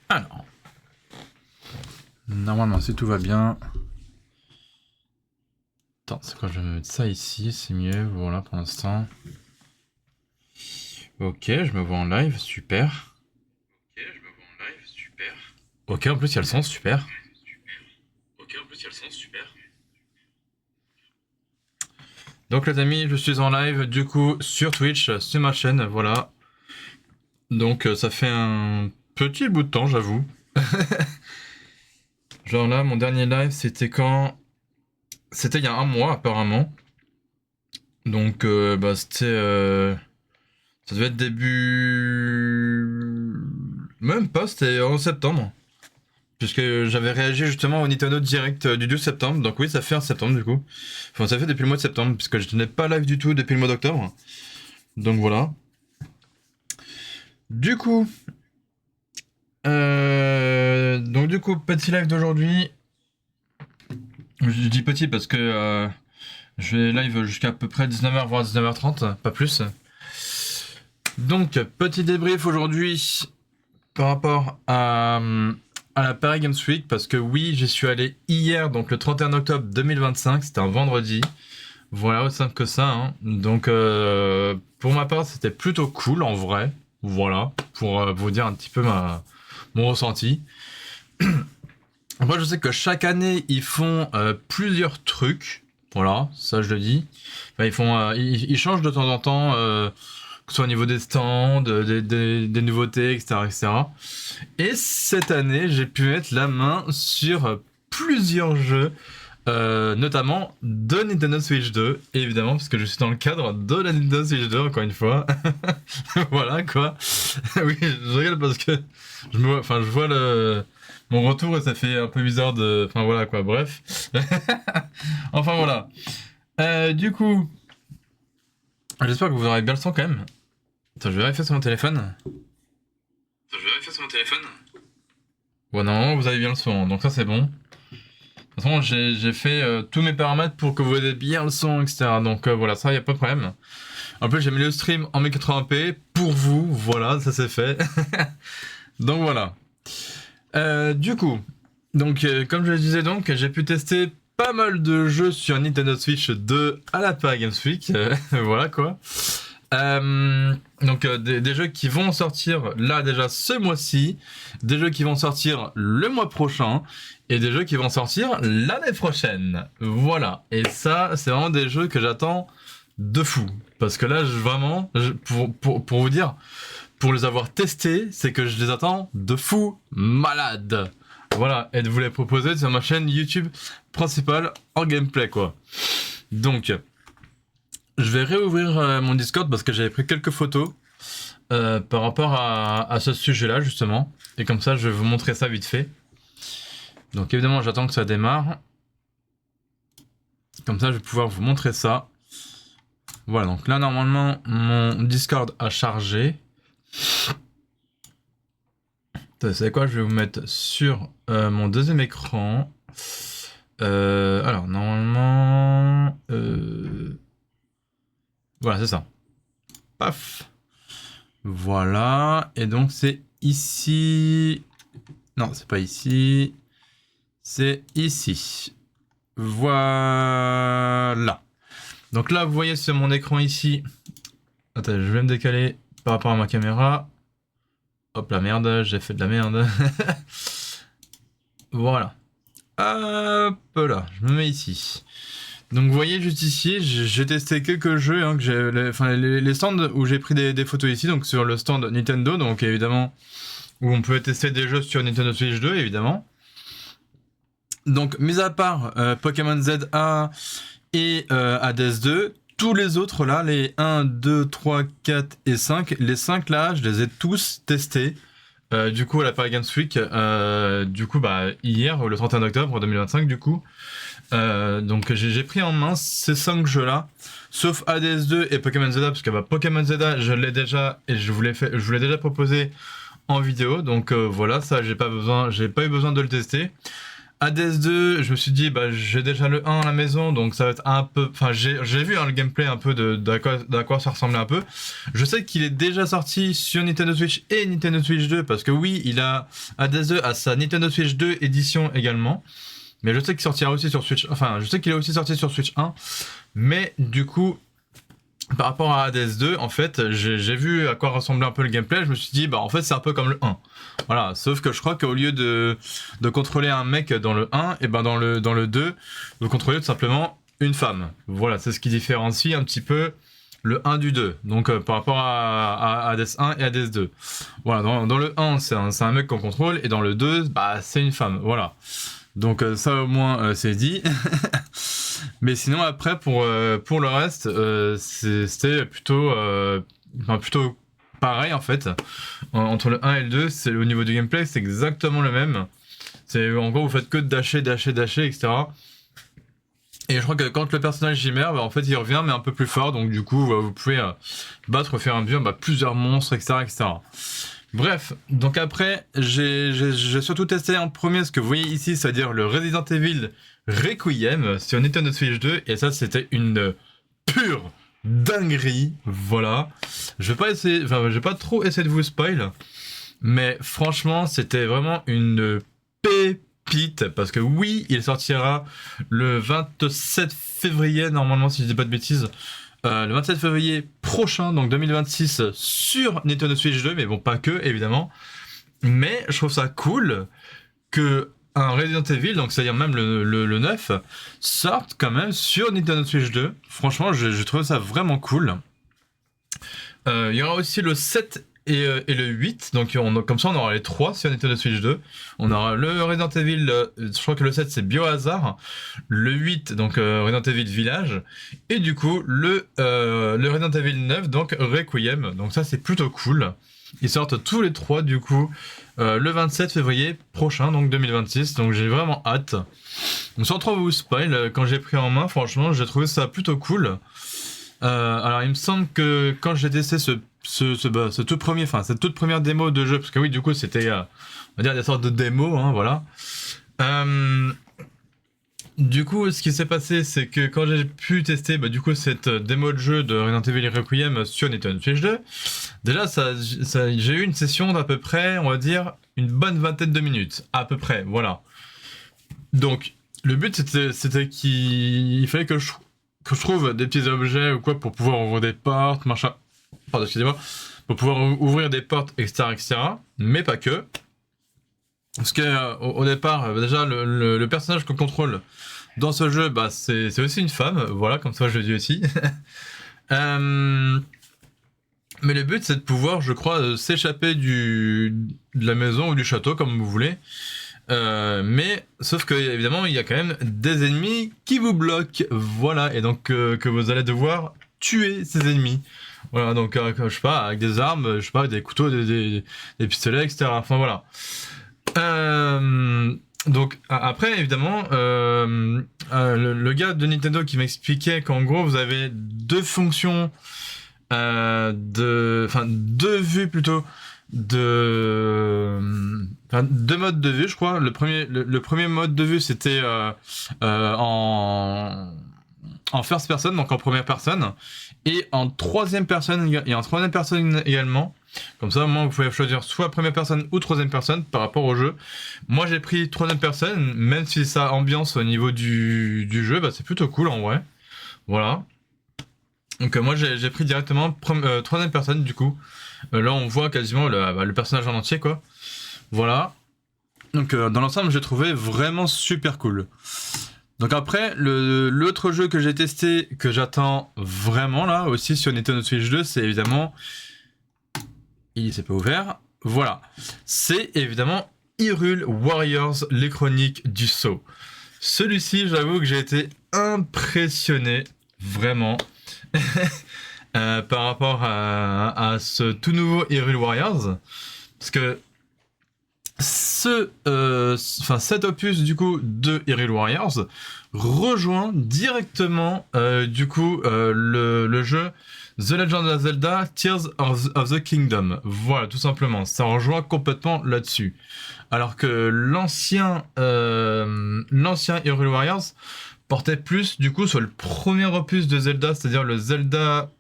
Alors, normalement, si tout va bien... Attends, c'est quoi? Je vais mettre ça ici, c'est mieux, voilà, pour l'instant. Ok, je me vois en live, super. Ok, en plus, il y a le son, super. Donc, les amis, je suis en live, du coup, sur Twitch, sur ma chaîne, voilà. Donc, ça fait un petit bout de temps, j'avoue. Genre là, mon dernier live, c'était quand? C'était il y a un mois, apparemment. Donc, c'était... Ça devait être début... Même pas, c'était en septembre. Puisque j'avais réagi justement au Nintendo Direct du 12 septembre. Donc oui, ça fait un septembre du coup. Enfin, ça fait depuis le mois de septembre, puisque je n'ai pas live du tout depuis le mois d'octobre. Donc voilà. Du coup... petit live d'aujourd'hui. Je dis petit parce que je vais live jusqu'à peu près 19h, voire 19h30, pas plus. Donc, petit débrief aujourd'hui par rapport à la Paris Games Week, parce que oui, j'y suis allé hier, donc le 31 octobre 2025, c'était un vendredi. Voilà, aussi simple que ça. Hein. Donc, pour ma part, c'était plutôt cool en vrai. Voilà, pour vous dire un petit peu mon ressenti. Après, je sais que chaque année, ils font plusieurs trucs. Voilà, ça je le dis. Enfin, ils changent de temps en temps, que ce soit au niveau des stands, des nouveautés, etc., etc. Et cette année, j'ai pu mettre la main sur plusieurs jeux, notamment de Nintendo Switch 2, évidemment, parce que je suis dans le cadre de la Nintendo Switch 2, encore une fois. Voilà, quoi. Oui, je rigole parce que je vois mon retour et ça fait un peu bizarre de... Enfin, voilà, quoi, bref. Enfin, voilà. Du coup, j'espère que vous aurez bien le son, quand même. Attends, je vais vérifier sur mon téléphone. Bon, normalement, vous avez bien le son, donc ça, c'est bon. De toute façon, j'ai fait tous mes paramètres pour que vous ayez bien le son, etc. Donc voilà, ça, y a pas de problème. En plus, j'ai mis le stream en 1080p pour vous. Voilà, ça c'est fait. Donc voilà. Du coup, comme je le disais donc, j'ai pu tester pas mal de jeux sur Nintendo Switch 2 à la Paris Games Week. Voilà quoi. Des jeux qui vont sortir là déjà ce mois-ci, des jeux qui vont sortir le mois prochain et des jeux qui vont sortir l'année prochaine. Voilà. Et ça, c'est vraiment des jeux que j'attends de fou. Parce que là, pour vous dire, pour les avoir testés, c'est que je les attends de fou malade. Voilà. Et de vous les proposer sur ma chaîne YouTube principale en gameplay, quoi. Donc... Je vais réouvrir mon Discord parce que j'avais pris quelques photos par rapport à ce sujet-là, justement. Et comme ça, je vais vous montrer ça vite fait. Donc évidemment, j'attends que ça démarre. Comme ça, je vais pouvoir vous montrer ça. Voilà, donc là, normalement, mon Discord a chargé. Vous savez quoi? Je vais vous mettre sur mon deuxième écran. Alors, normalement... Voilà, c'est ça. Paf. Voilà. Et donc, c'est ici. Non, c'est pas ici. C'est ici. Voilà. Donc là, vous voyez sur mon écran ici. Attends, je vais me décaler par rapport à ma caméra. Hop la merde, j'ai fait de la merde. Voilà. Hop là, je me mets ici. Donc vous voyez juste ici, j'ai testé quelques jeux, hein, les stands où j'ai pris des photos ici, donc sur le stand Nintendo, donc évidemment, où on peut tester des jeux sur Nintendo Switch 2, évidemment. Donc, mis à part Pokémon ZA et Hades 2, tous les autres là, les 1, 2, 3, 4 et 5, les 5 là, je les ai tous testés. Du coup, à la Paris Games Week, hier, le 31 octobre 2025, du coup. Donc j'ai pris en main ces 5 jeux là, sauf Hades 2 et Pokémon ZA, parce que Pokémon ZA je l'ai déjà et je vous l'ai proposé en vidéo, donc voilà, ça j'ai pas eu besoin de le tester. Hades 2, je me suis dit, bah, j'ai déjà le 1 à la maison, donc ça va être un peu... Enfin, j'ai vu le gameplay un peu d'à quoi ça ressemblait un peu. Je sais qu'il est déjà sorti sur Nintendo Switch et Nintendo Switch 2, parce que oui, Hades 2 a sa Nintendo Switch 2 édition également. Mais je sais qu'il sortira aussi sur Switch... Enfin, je sais qu'il est aussi sorti sur Switch 1. Mais du coup, par rapport à Hades 2, en fait, j'ai vu à quoi ressemblait un peu le gameplay. Je me suis dit, bah en fait, c'est un peu comme le 1. Voilà, sauf que je crois qu'au lieu de contrôler un mec dans le 1, et ben dans le 2, vous contrôlez tout simplement une femme. Voilà, c'est ce qui différencie un petit peu le 1 du 2. Donc par rapport à Hades 1 et Hades 2. Voilà, dans le 1, c'est un mec qu'on contrôle, et dans le 2, bah c'est une femme. Voilà. Donc ça au moins c'est dit. Mais sinon après pour le reste c'était plutôt pareil en fait. Entre le 1 et le 2, c'est au niveau du gameplay, c'est exactement le même. C'est en gros vous faites que dasher, etc. Et je crois que quand le personnage y meurt, bah, en fait il revient mais un peu plus fort, donc du coup vous pouvez battre au fur et à mesure plusieurs monstres, etc. Bref, donc après, j'ai surtout testé en premier ce que vous voyez ici, c'est-à-dire le Resident Evil Requiem sur Nintendo Switch 2, et ça c'était une pure dinguerie, voilà. Je vais pas trop essayer de vous spoil, mais franchement c'était vraiment une pépite, parce que oui, il sortira le 27 février, normalement si je dis pas de bêtises, le 27 février prochain, donc 2026, sur Nintendo Switch 2, mais bon, pas que, évidemment. Mais je trouve ça cool que un Resident Evil, donc c'est-à-dire même le 9, sorte quand même sur Nintendo Switch 2. Franchement, je trouve ça vraiment cool. Il y aura aussi le 7 et le 8, donc comme ça on aura les 3 sur Nintendo Switch 2. On aura le Resident Evil, je crois que le 7 c'est Biohazard, le 8 donc Resident Evil Village, et du coup le Resident Evil 9 donc Requiem, donc ça c'est plutôt cool. Ils sortent tous les 3 du coup le 27 février prochain, donc 2026, donc j'ai vraiment hâte. Donc sans trop vous spoil, quand j'ai pris en main, franchement j'ai trouvé ça plutôt cool. Alors il me semble que quand j'ai testé cette toute première démo de jeu, parce que oui du coup c'était on va dire des sortes de démos, hein, voilà. Du coup ce qui s'est passé c'est que quand j'ai pu tester du coup cette démo de jeu de Resident Evil Requiem sur Nintendo Switch 2, déjà j'ai eu une session d'à peu près, on va dire, une bonne vingtaine de minutes, à peu près, voilà. Donc le but c'était qu'il fallait que je trouve des petits objets ou quoi pour pouvoir ouvrir des portes, machin. Pardon, excusez-moi. Pour pouvoir ouvrir des portes, etc. Mais pas que. Parce que au départ, déjà, le personnage qu'on contrôle dans ce jeu, c'est aussi une femme. Voilà, comme ça je le dis aussi. Mais le but, c'est de pouvoir, je crois, s'échapper de la maison ou du château, comme vous voulez. Mais sauf que évidemment il y a quand même des ennemis qui vous bloquent, voilà, et donc que vous allez devoir tuer ces ennemis. Voilà, donc je sais pas, avec des armes, je sais pas, des couteaux, des pistolets, etc. Enfin voilà. Donc après évidemment le gars de Nintendo qui m'expliquait qu'en gros vous avez deux fonctions deux vues plutôt deux modes de vue, je crois. Le premier mode de vue c'était en first person, donc en première personne, et en troisième personne également. Comme ça, au moins, vous pouvez choisir soit première personne ou troisième personne par rapport au jeu. Moi, j'ai pris troisième personne, même si ça ambiance au niveau du jeu, c'est plutôt cool en vrai. Voilà. Donc moi, j'ai pris directement troisième personne du coup. Là, on voit quasiment le personnage en entier, quoi. Voilà. Donc dans l'ensemble, j'ai trouvé vraiment super cool. Donc après, l'autre jeu que j'ai testé, que j'attends vraiment là, aussi sur Nintendo Switch 2, c'est évidemment... Il s'est pas ouvert. Voilà. C'est évidemment Hyrule Warriors, les chroniques du Sceau. Celui-ci, j'avoue que j'ai été impressionné, vraiment, par rapport à ce tout nouveau Hyrule Warriors. Parce que cet opus du coup de Hyrule Warriors rejoint directement du coup le jeu The Legend of Zelda Tears of the Kingdom. Voilà, tout simplement. Ça rejoint complètement là-dessus. Alors que l'ancien Hyrule Warriors portait plus du coup sur le premier opus de Zelda, c'est-à-dire le Zelda...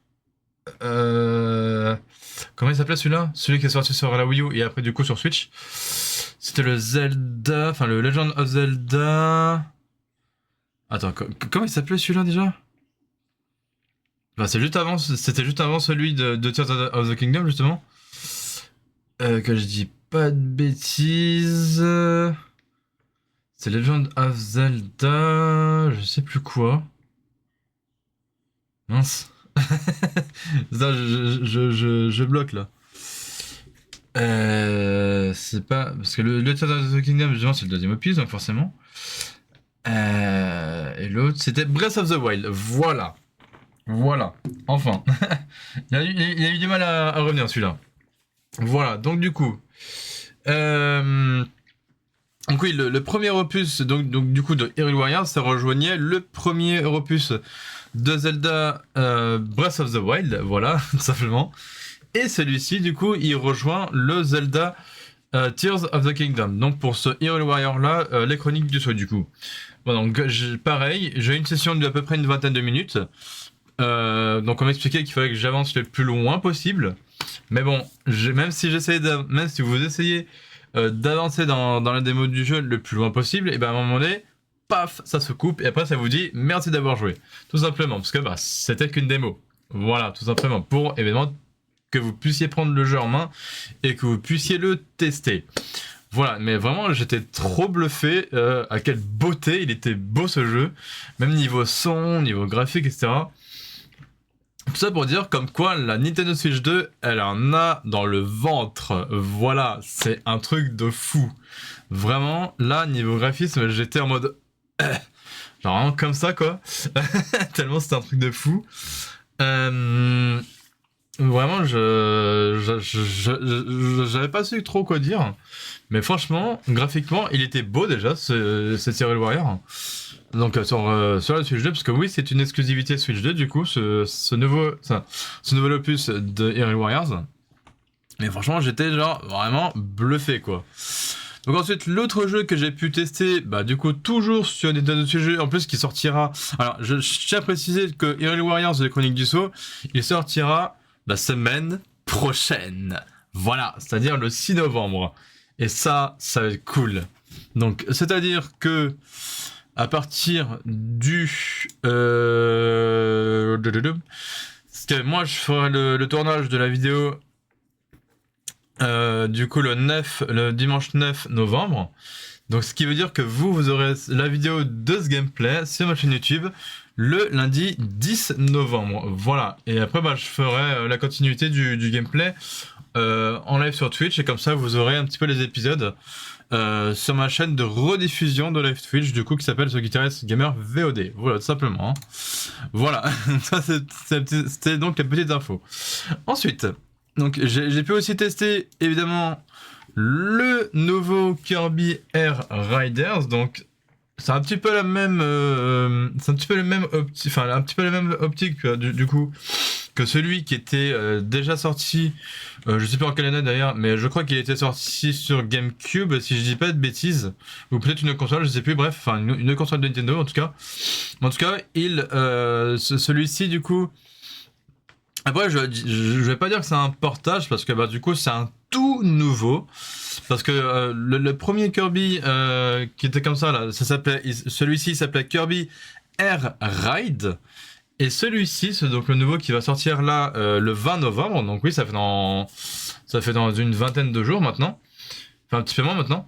Comment il s'appelait celui-là? Celui qui est sorti sur la Wii U et après du coup sur Switch. C'était le Zelda... Enfin le Legend of Zelda... Attends, comment il s'appelait celui-là déjà? Bah, c'était juste avant celui de Tears of the Kingdom, justement. Que je dis pas de bêtises. C'est Legend of Zelda. Je sais plus quoi. Mince. Ça, je bloque là. C'est pas. Parce que le Tears of the Kingdom, justement, c'est le deuxième opus, donc forcément. Et l'autre, c'était Breath of the Wild. Voilà. Voilà, enfin. il a eu du mal à revenir celui-là. Voilà, donc du coup. Donc oui, le premier opus donc du coup de Hyrule Warriors, ça rejoignait le premier opus de Zelda Breath of the Wild, voilà, tout simplement. Et celui-ci, du coup, il rejoint le Zelda Tears of the Kingdom. Donc pour ce Hyrule Warrior là, les chroniques du saut du coup. Bon, donc pareil, j'ai une session d'à peu près une vingtaine de minutes. Donc on m'expliquait qu'il fallait que j'avance le plus loin possible. Mais bon, même si vous essayez d'avancer dans la démo du jeu le plus loin possible, et ben à un moment donné, paf, ça se coupe et après ça vous dit merci d'avoir joué. Tout simplement, parce que c'était qu'une démo. Voilà, tout simplement, pour évidemment que vous puissiez prendre le jeu en main et que vous puissiez le tester. Voilà, mais vraiment j'étais trop bluffé à quelle beauté il était beau ce jeu, même niveau son, niveau graphique, etc. Tout ça pour dire comme quoi la Nintendo Switch 2, elle en a dans le ventre. Voilà, c'est un truc de fou. Vraiment, là, niveau graphisme, j'étais en mode... genre vraiment comme ça, quoi. Tellement c'était un truc de fou. Vraiment, j'avais pas su trop quoi dire. Mais franchement, graphiquement, il était beau déjà, ce Hyrule Warrior. Donc sur la Switch 2, parce que oui, c'est une exclusivité Switch 2 du coup, ce nouveau opus de Hyrule Warriors. Mais franchement, j'étais genre vraiment bluffé quoi. Donc ensuite, l'autre jeu que j'ai pu tester, du coup toujours sur Nintendo Switch, en plus qui sortira. Alors, je tiens à préciser que Hyrule Warriors de la Chronique du Sceau, il sortira la semaine prochaine. Voilà, c'est-à-dire le 6 novembre. Et ça va être cool. Donc, c'est-à-dire que à partir du... Parce que moi, je ferai le tournage de la vidéo du coup le dimanche 9 novembre. Donc ce qui veut dire que vous aurez la vidéo de ce gameplay sur ma chaîne YouTube le lundi 10 novembre. Voilà. Et après, je ferai la continuité du gameplay en live sur Twitch. Et comme ça, vous aurez un petit peu les épisodes sur ma chaîne de rediffusion de live Twitch, du coup, qui s'appelle The Guitarist Gamer VOD. Voilà, tout simplement. Hein. Voilà. Ça, c'était donc les petites infos. Ensuite, donc, j'ai pu aussi tester, évidemment, le nouveau Kirby Air Riders. Donc, c'est un petit peu la même, optique du coup que celui qui était déjà sorti. Je sais pas en quelle année d'ailleurs, mais je crois qu'il était sorti sur GameCube, si je dis pas de bêtises, ou peut-être une console, je sais plus. Bref, enfin une console de Nintendo en tout cas. En tout cas, celui-ci du coup. Après, je vais pas dire que c'est un portage parce que du coup c'est un tout nouveau. Parce que le premier Kirby qui était comme ça là, celui-ci s'appelait Kirby Air Ride. Et celui-ci, c'est donc le nouveau qui va sortir là le 20 novembre. Donc oui, ça fait dans une vingtaine de jours maintenant. Enfin un petit peu moins maintenant.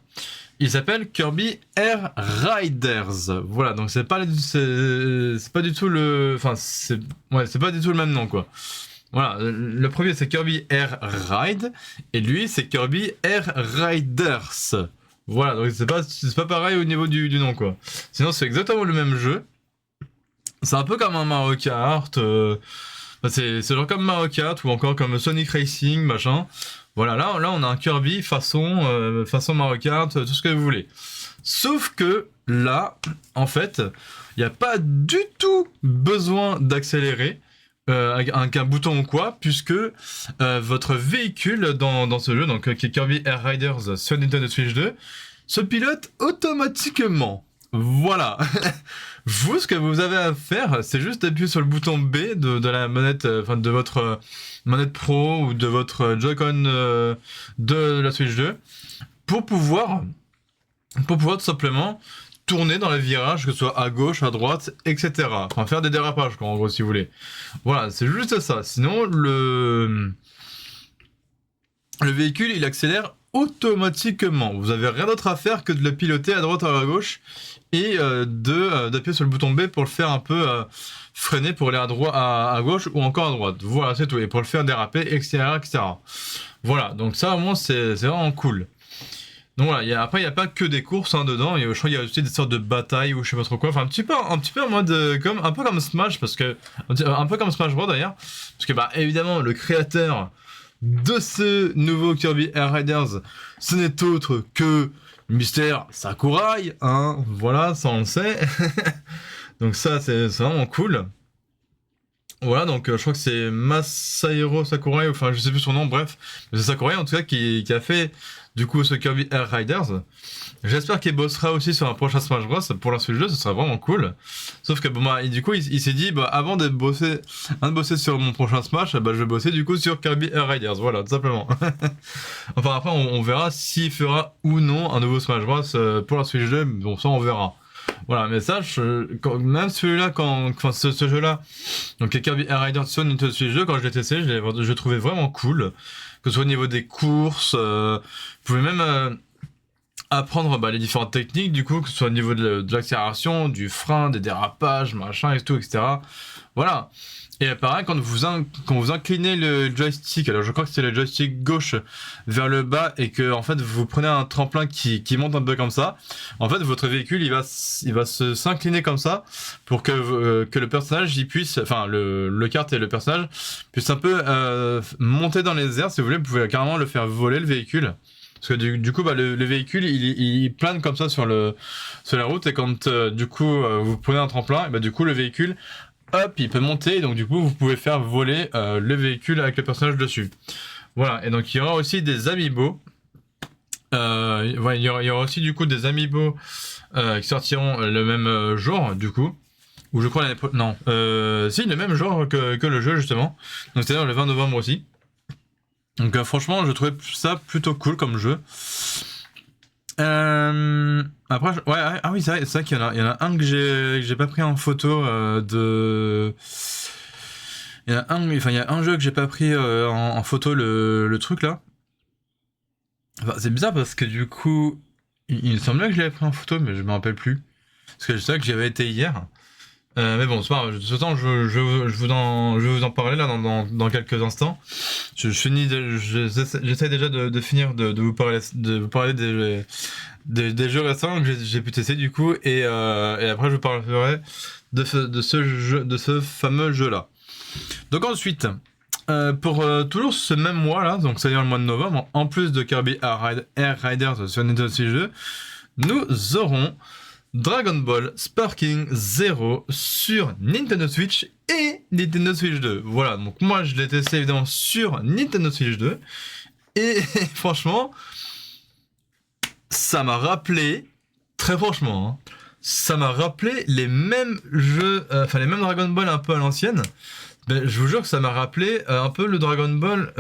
Il s'appelle Kirby Air Riders. Voilà, donc c'est pas du tout le même nom quoi. Voilà, le premier c'est Kirby Air Ride et lui c'est Kirby Air Riders. Voilà, donc c'est pas pareil au niveau du nom quoi. Sinon c'est exactement le même jeu. C'est un peu comme un Mario Kart. C'est genre comme Mario Kart ou encore comme Sonic Racing machin. Voilà, là on a un Kirby façon Mario Kart, tout ce que vous voulez. Sauf que là, en fait, il n'y a pas du tout besoin d'accélérer. avec un bouton ou quoi, puisque votre véhicule dans ce jeu, donc qui est Kirby Air Riders sur Nintendo Switch 2, se pilote automatiquement. Voilà. Vous, ce que vous avez à faire, c'est juste appuyer sur le bouton B de la manette, enfin de votre manette Pro ou de votre Joy-Con de la Switch 2, pour pouvoir tout simplement tourner dans les virages, que ce soit à gauche, à droite, etc. Enfin, faire des dérapages, quoi, en gros, si vous voulez. Voilà, c'est juste ça. Sinon, le véhicule, il accélère automatiquement. Vous avez rien d'autre à faire que de le piloter à droite ou à gauche et d'appuyer sur le bouton B pour le faire un peu freiner pour aller à droite, à gauche ou encore à droite. Voilà, c'est tout. Et pour le faire déraper, etc., etc. Voilà, donc ça, au moins, c'est vraiment cool. Donc voilà, après il n'y a pas que des courses dedans, je crois qu'il y a aussi des sortes de batailles ou je sais pas trop quoi, enfin un petit peu en mode un peu comme Smash, parce que un peu comme Smash Bros d'ailleurs, parce que bah évidemment le créateur de ce nouveau Kirby Air Riders, ce n'est autre que Mister Sakurai, hein, voilà, ça on le sait. Donc ça c'est vraiment cool. Voilà, donc je crois que c'est Masahiro Sakurai, enfin je sais plus son nom, bref, c'est Sakurai en tout cas qui a fait du coup ce Kirby Air Riders. J'espère qu'il bossera aussi sur un prochain Smash Bros. Pour la Switch 2, ce serait vraiment cool. Sauf que bon, bah, du coup il s'est dit, bah, avant de bosser sur mon prochain Smash, bah, je vais bosser du coup sur Kirby Air Riders, voilà, tout simplement. Enfin après on verra s'il fera ou non un nouveau Smash Bros. Pour la Switch 2, bon ça on verra. Voilà, mais ça, même celui-là, ce jeu-là, donc Kirby Air Riders sur Nintendo Switch 2, quand je l'ai testé, je le trouvais vraiment cool. Que ce soit au niveau des courses, vous pouvez même apprendre les différentes techniques, du coup, que ce soit au niveau de l'accélération, du frein, des dérapages, machin et tout, etc. Voilà. Et pareil, quand vous inclinez le joystick, alors je crois que c'est le joystick gauche vers le bas et que en fait vous prenez un tremplin qui monte un peu comme ça, en fait votre véhicule il va s'incliner comme ça pour que le personnage il puisse, enfin le kart et le personnage puissent un peu monter dans les airs. Si vous voulez, vous pouvez carrément le faire voler le véhicule. Parce que du coup, le véhicule, il plane comme ça sur la route, et quand du coup vous prenez un tremplin, et du coup le véhicule, hop, il peut monter, et donc du coup vous pouvez faire voler le véhicule avec le personnage dessus. Voilà, et donc il y aura aussi des amiibo. Il y aura aussi du coup des amiibo qui sortiront le même jour, du coup. Ou je crois l'année prochaine. Non, si, le même jour que le jeu, justement. Donc c'est-à-dire le 20 novembre aussi. Donc franchement, je trouvais ça plutôt cool comme jeu. Après, ah oui, c'est vrai qu'il y en a un que j'ai pas pris en photo de. Il y a un jeu que j'ai pas pris en photo le truc là. Enfin, c'est bizarre parce que du coup, il me semblait que je l'avais pris en photo, mais je me rappelle plus. Parce que je sais que j'y avais été hier. Mais bon, c'est pas grave. De toute façon, je vais vous en parler là dans quelques instants. J'essaie déjà de finir de vous parler des jeux récents que j'ai pu tester du coup, et après je vous parlerai de ce fameux jeu là. Donc ensuite, pour toujours ce même mois là, donc c'est-à-dire le mois de novembre, en plus de Kirby Air Riders sur Nintendo Switch 2, nous aurons Dragon Ball Sparking Zero sur Nintendo Switch et Nintendo Switch 2. Voilà, donc moi je l'ai testé évidemment sur Nintendo Switch 2, et franchement, ça m'a rappelé, très franchement, hein, ça m'a rappelé les mêmes jeux, les mêmes Dragon Ball un peu à l'ancienne. Ben, je vous jure que ça m'a rappelé un peu le Dragon Ball,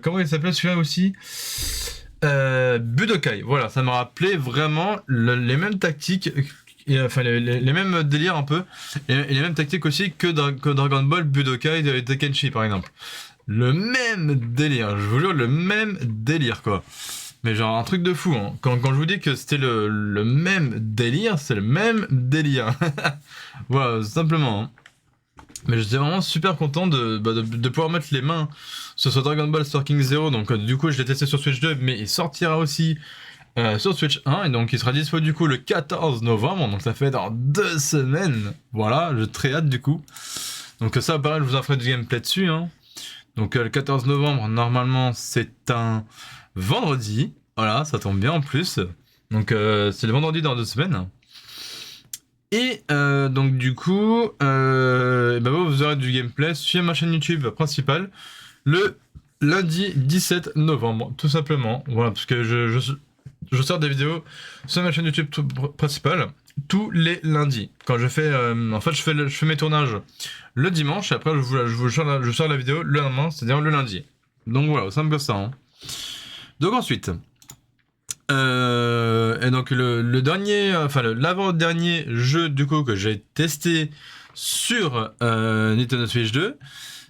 comment il s'appelait celui-là aussi, Budokai. Voilà, ça m'a rappelé vraiment les mêmes tactiques, et, les mêmes délires un peu, et les mêmes tactiques aussi que Dragon Ball Budokai de Tenkaichi par exemple. Le même délire, je vous jure, le même délire quoi. Mais genre un truc de fou, hein. Quand je vous dis que c'était le même délire, c'est le même délire. Voilà, simplement. Hein. Mais j'étais vraiment super content de pouvoir mettre les mains sur ce Dragon Ball Sparking Zero. Donc du coup je l'ai testé sur Switch 2, mais il sortira aussi sur Switch 1. Et donc il sera dispo du coup le 14 novembre. Donc ça fait dans 2 semaines. Voilà, j'ai très hâte du coup. Donc ça pareil, je vous en ferai du gameplay dessus. Hein. Donc le 14 novembre, normalement c'est un vendredi. Voilà, ça tombe bien en plus. Donc c'est le vendredi dans 2 semaines. Et donc du coup, vous aurez du gameplay sur ma chaîne YouTube principale le lundi 17 novembre, tout simplement. Voilà, parce que je sors des vidéos sur ma chaîne YouTube principale tous les lundis. Quand je fais, en fait, je fais mes tournages le dimanche, et après je sors la vidéo le lendemain, c'est-à-dire le lundi. Donc voilà, simple que ça. Hein. Donc ensuite, et donc le dernier, enfin l'avant-dernier jeu du coup que j'ai testé sur Nintendo Switch 2,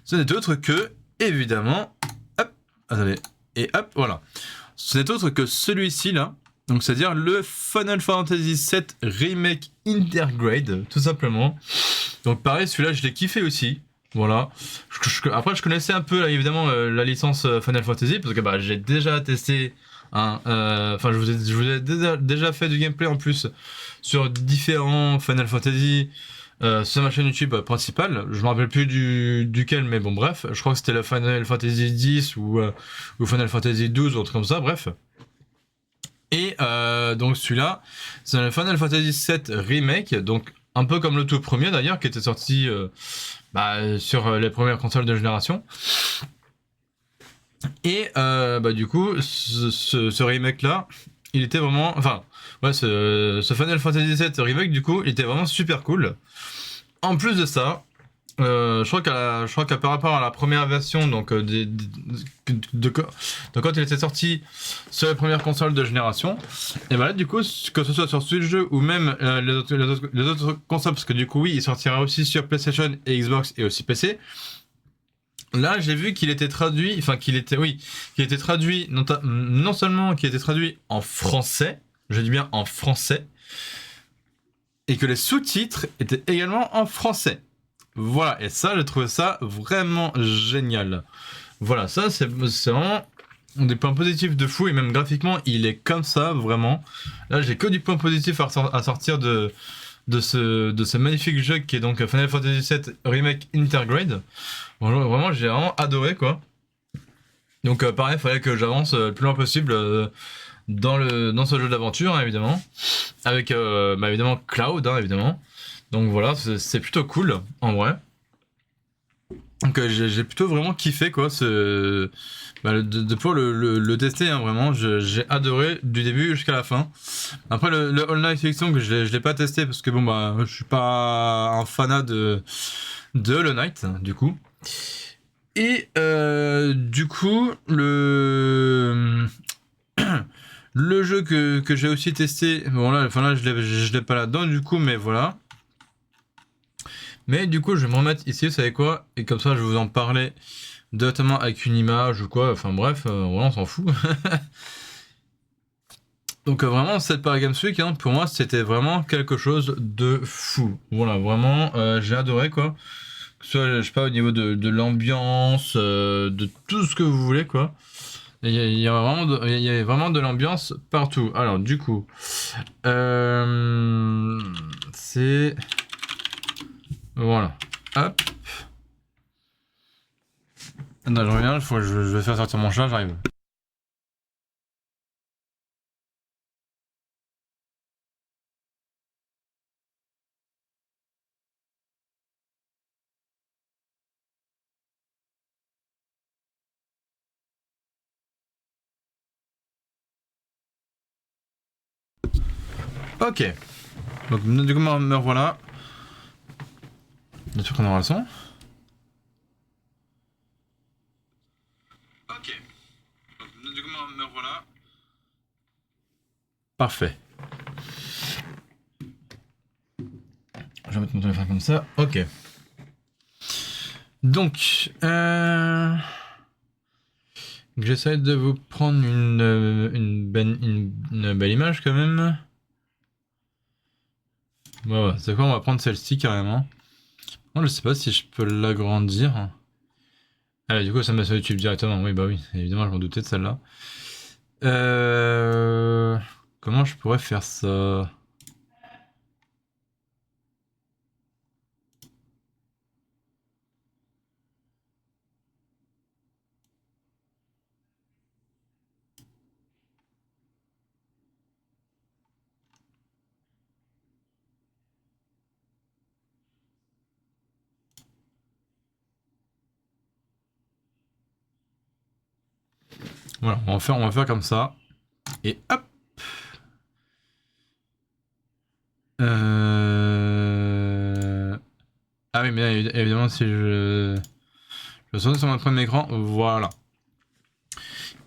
ce n'est autre que, évidemment, hop, attendez, et hop, voilà. Ce n'est autre que celui-ci là, donc c'est-à-dire le Final Fantasy VII Remake Intergrade, tout simplement. Donc pareil, celui-là je l'ai kiffé aussi. Voilà. Après, je connaissais un peu, là, évidemment, la licence Final Fantasy, parce que j'ai déjà testé. Enfin, je vous ai déjà fait du gameplay en plus sur différents Final Fantasy sur ma chaîne YouTube principale. Je me rappelle plus duquel, mais bon, bref. Je crois que c'était le Final Fantasy X ou Final Fantasy XII ou un truc comme ça, bref. Et donc celui-là, c'est le Final Fantasy VII Remake, donc un peu comme le tout premier d'ailleurs, qui était sorti sur les premières consoles de génération. Et du coup, ce remake-là, il était vraiment... Enfin, ouais, ce Final Fantasy VII Remake, du coup, il était vraiment super cool. En plus de ça, je crois qu'à par rapport à la première version, donc de quand il était sorti sur les premières consoles de génération, et là du coup, que ce soit sur Switch 2 ou même les autres consoles, parce que du coup oui, il sortira aussi sur PlayStation et Xbox et aussi PC. Là, j'ai vu qu'il était traduit, enfin qu'il était traduit non seulement qu'il était traduit en français, je dis bien en français, et que les sous-titres étaient également en français. Voilà, et ça, j'ai trouvé ça vraiment génial. Voilà, ça, c'est vraiment des points positifs de fou, et même graphiquement, il est comme ça, vraiment. Là, j'ai que du point positif à sortir de ce magnifique jeu qui est donc Final Fantasy VII Remake Intergrade. Bon, vraiment, j'ai vraiment adoré, quoi. Donc, pareil, il fallait que j'avance le plus loin possible dans ce jeu d'aventure, hein, évidemment. Avec, évidemment, Cloud, hein, évidemment. Donc voilà, c'est plutôt cool, en vrai. Donc j'ai plutôt vraiment kiffé quoi de pouvoir le tester hein, vraiment j'ai adoré du début jusqu'à la fin. Après le All Night Section que je l'ai pas testé parce que je suis pas un fanat de Hollow Knight du coup. Et du coup le jeu que j'ai aussi testé, bon là je l'ai pas là-dedans du coup mais voilà. Mais du coup, je vais me remettre ici, vous savez quoi? Et comme ça, je vais vous en parler directement avec une image ou quoi. Enfin bref, voilà, on s'en fout. Donc vraiment, cette Paris Games Week, hein, pour moi, c'était vraiment quelque chose de fou. Voilà, vraiment, j'ai adoré quoi. Que ce soit, je sais pas, au niveau de l'ambiance, de tout ce que vous voulez quoi. Il y avait vraiment de l'ambiance partout. Alors du coup, c'est... Voilà. Hop. Non, je reviens, je vais faire sortir mon chat, j'arrive. Ok. Donc du coup me revoilà. Bien sûr qu'on aura le son. Ok. Donc du coup me revoilà. Parfait. Je vais mettre mon téléphone comme ça. Ok. Donc, j'essaie de vous prendre une belle image quand même. Ouais, c'est quoi, on va prendre celle-ci carrément. Moi, je sais pas si je peux l'agrandir. Ah, du coup, ça me met sur YouTube directement. Oui, bah oui, évidemment, je m'en doutais de celle-là. Comment je pourrais faire ça? Voilà, on va faire comme ça. Et hop. Ah oui, mais là, évidemment, si je saute sur mon premier écran, voilà.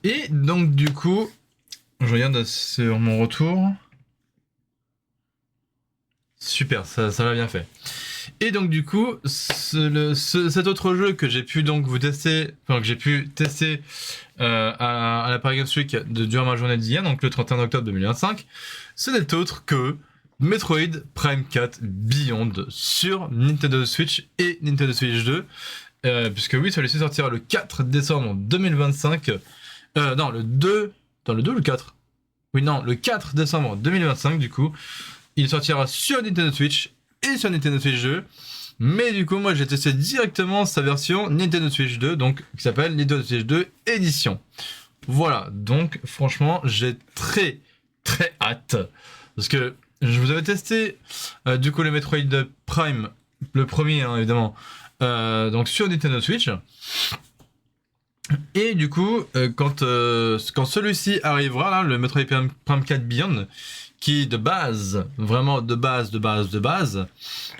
Et donc, du coup, je regarde sur mon retour. Super, ça l'a bien fait. Et donc, du coup, cet autre jeu que j'ai pu donc vous tester, enfin, que j'ai pu tester à la Paris Games Week durant ma journée d'hier, donc le 31 octobre 2025, ce n'est autre que Metroid Prime 4 Beyond sur Nintendo Switch et Nintendo Switch 2. Puisque oui, celui-ci sortira le 4 décembre 2025. Non, le 2. Dans le 2 ou le 4 ? Oui, non, le 4 décembre 2025, du coup. Il sortira sur Nintendo Switch et sur Nintendo Switch 2. Mais du coup, moi, j'ai testé directement sa version Nintendo Switch 2, donc qui s'appelle Nintendo Switch 2 Edition. Voilà, donc franchement, j'ai très très hâte. Parce que je vous avais testé du coup le Metroid Prime, le premier hein, évidemment, donc sur Nintendo Switch. Et du coup, quand celui-ci arrivera, là, le Metroid Prime 4 Beyond, qui de base, vraiment de base,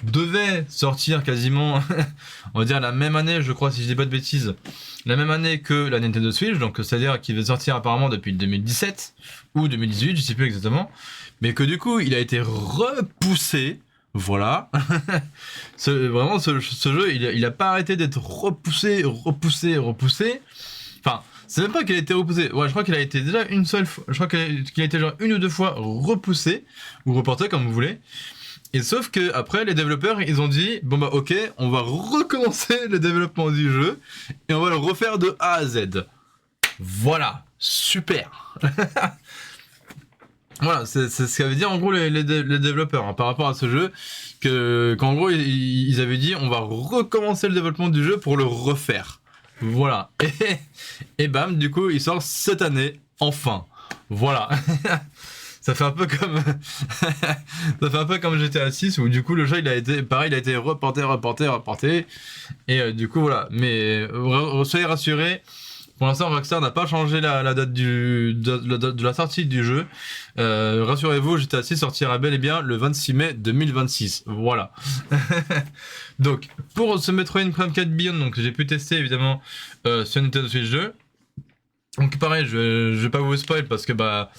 devait sortir quasiment, on va dire la même année, je crois, si je dis pas de bêtises, la même année que la Nintendo Switch, donc c'est-à-dire qu'il devait sortir apparemment depuis 2017 ou 2018, je sais plus exactement, mais que du coup, il a été repoussé. Voilà. Vraiment, ce jeu, il a pas arrêté d'être repoussé. Enfin, c'est même pas qu'il a été repoussé. Ouais, je crois qu'il a été déjà une seule fois. Je crois qu'il a été genre une ou deux fois repoussé ou reporté comme vous voulez. Et sauf que après, les développeurs, ils ont dit bon bah ok, on va recommencer le développement du jeu et on va le refaire de A à Z. Voilà, super. Voilà, c'est ce qu'avaient dit en gros les développeurs hein, par rapport à ce jeu, qu'en gros ils avaient dit on va recommencer le développement du jeu pour le refaire. Voilà. Et bam, du coup il sort cette année, enfin. Voilà. Ça fait un peu comme ça fait un peu comme GTA 6 où du coup le jeu il a été reporté et du coup voilà. Mais soyez rassurés. Pour l'instant, Rockstar n'a pas changé la date de la sortie du jeu. Rassurez-vous, GTA 6 sortira bel et bien le 26 mai 2026. Voilà. Donc, pour ce Metroid Prime 4 Beyond, donc j'ai pu tester évidemment sur Nintendo Switch 2. Donc pareil, je vais pas vous spoil parce que bah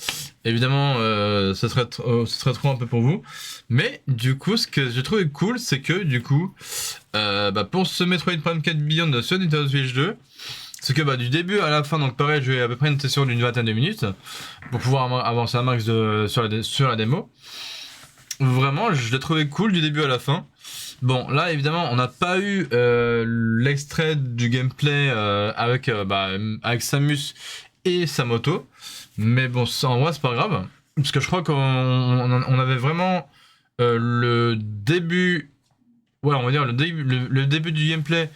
évidemment ce serait trop un peu pour vous. Mais du coup, ce que j'ai trouvé cool, c'est que du coup, pour ce Metroid Prime 4 Beyond sur Nintendo Switch 2. C'est que bah, du début à la fin, donc pareil, j'ai à peu près une session d'une vingtaine de minutes pour pouvoir avancer un max sur la démo. Vraiment, je l'ai trouvé cool du début à la fin. Bon, là évidemment, on n'a pas eu l'extrait du gameplay avec Samus et sa moto. Mais bon, ça, en vrai, c'est pas grave. Parce que je crois qu'on avait vraiment le début. Ouais, on va dire le début du gameplay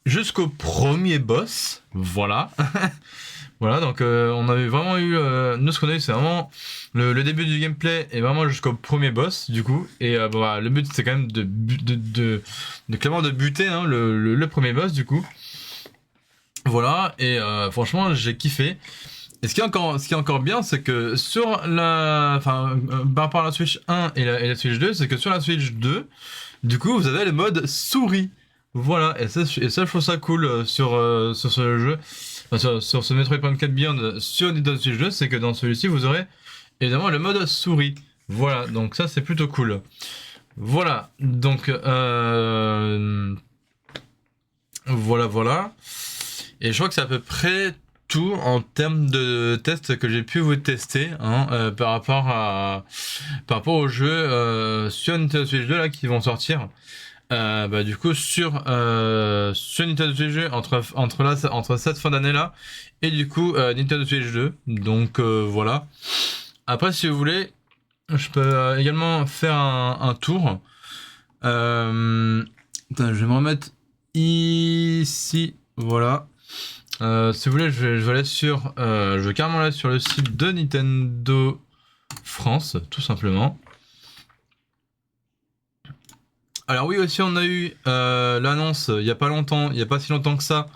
jusqu'au premier boss, voilà. Voilà, donc on avait vraiment eu... nous, ce qu'on a eu, c'est vraiment le début du gameplay et vraiment jusqu'au premier boss, du coup. Et le but, c'est quand même clairement de buter hein, le premier boss, du coup. Voilà, et franchement, j'ai kiffé. Et ce qui est encore bien, c'est que sur par rapport à la Switch 1 et la Switch 2, c'est que sur la Switch 2, du coup, vous avez le mode souris. Voilà, et ça je trouve ça cool sur ce jeu, enfin, sur ce Metroid Prime 4 Beyond sur Nintendo Switch 2, c'est que dans celui-ci, vous aurez évidemment le mode souris. Voilà, donc ça c'est plutôt cool. Voilà, donc voilà. Et je crois que c'est à peu près tout en termes de tests que j'ai pu vous tester hein, par rapport aux jeux sur Nintendo Switch 2 là qui vont sortir. Du coup sur Nintendo Switch 2 entre cette fin d'année là et du coup Nintendo Switch 2 donc voilà. Après si vous voulez je peux également faire un tour je vais me remettre ici voilà. Si vous voulez, je vais aller je vais carrément aller sur le site de Nintendo France, tout simplement. Alors oui, aussi on a eu l'annonce il y a pas si longtemps que ça,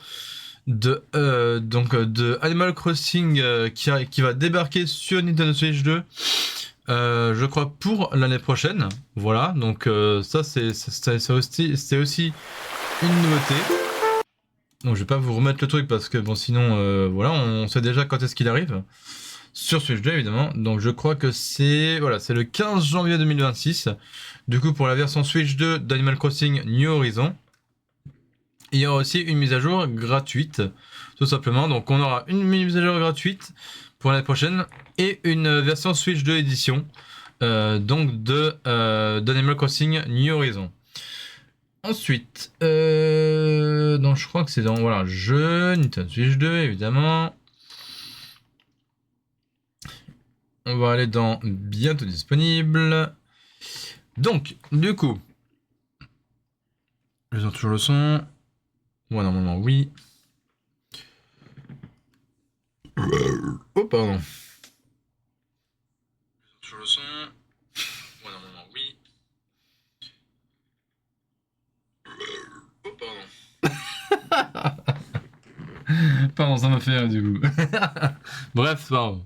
de Animal Crossing qui va débarquer sur Nintendo Switch 2. Je crois pour l'année prochaine. Voilà, donc ça c'est aussi une nouveauté. Donc je vais pas vous remettre le truc parce que bon sinon voilà, on sait déjà quand est-ce qu'il arrive. Sur Switch 2 évidemment. Donc je crois que c'est voilà, c'est le 15 janvier 2026. Du coup pour la version Switch 2 d'Animal Crossing New Horizon. Il y aura aussi une mise à jour gratuite, tout simplement. Donc on aura une mise à jour gratuite pour l'année prochaine et une version Switch 2 édition donc d'Animal Crossing New Horizon. Ensuite, donc je crois que c'est dans voilà jeu Nintendo Switch 2 évidemment. On va aller dans bientôt disponible. Donc du coup, je sens toujours le son. Ouais normalement oui. Oh pardon. Toujours le son. Ouais normalement oui. Oh pardon. Pardon, ça m'a fait rire du coup. Bref, pardon.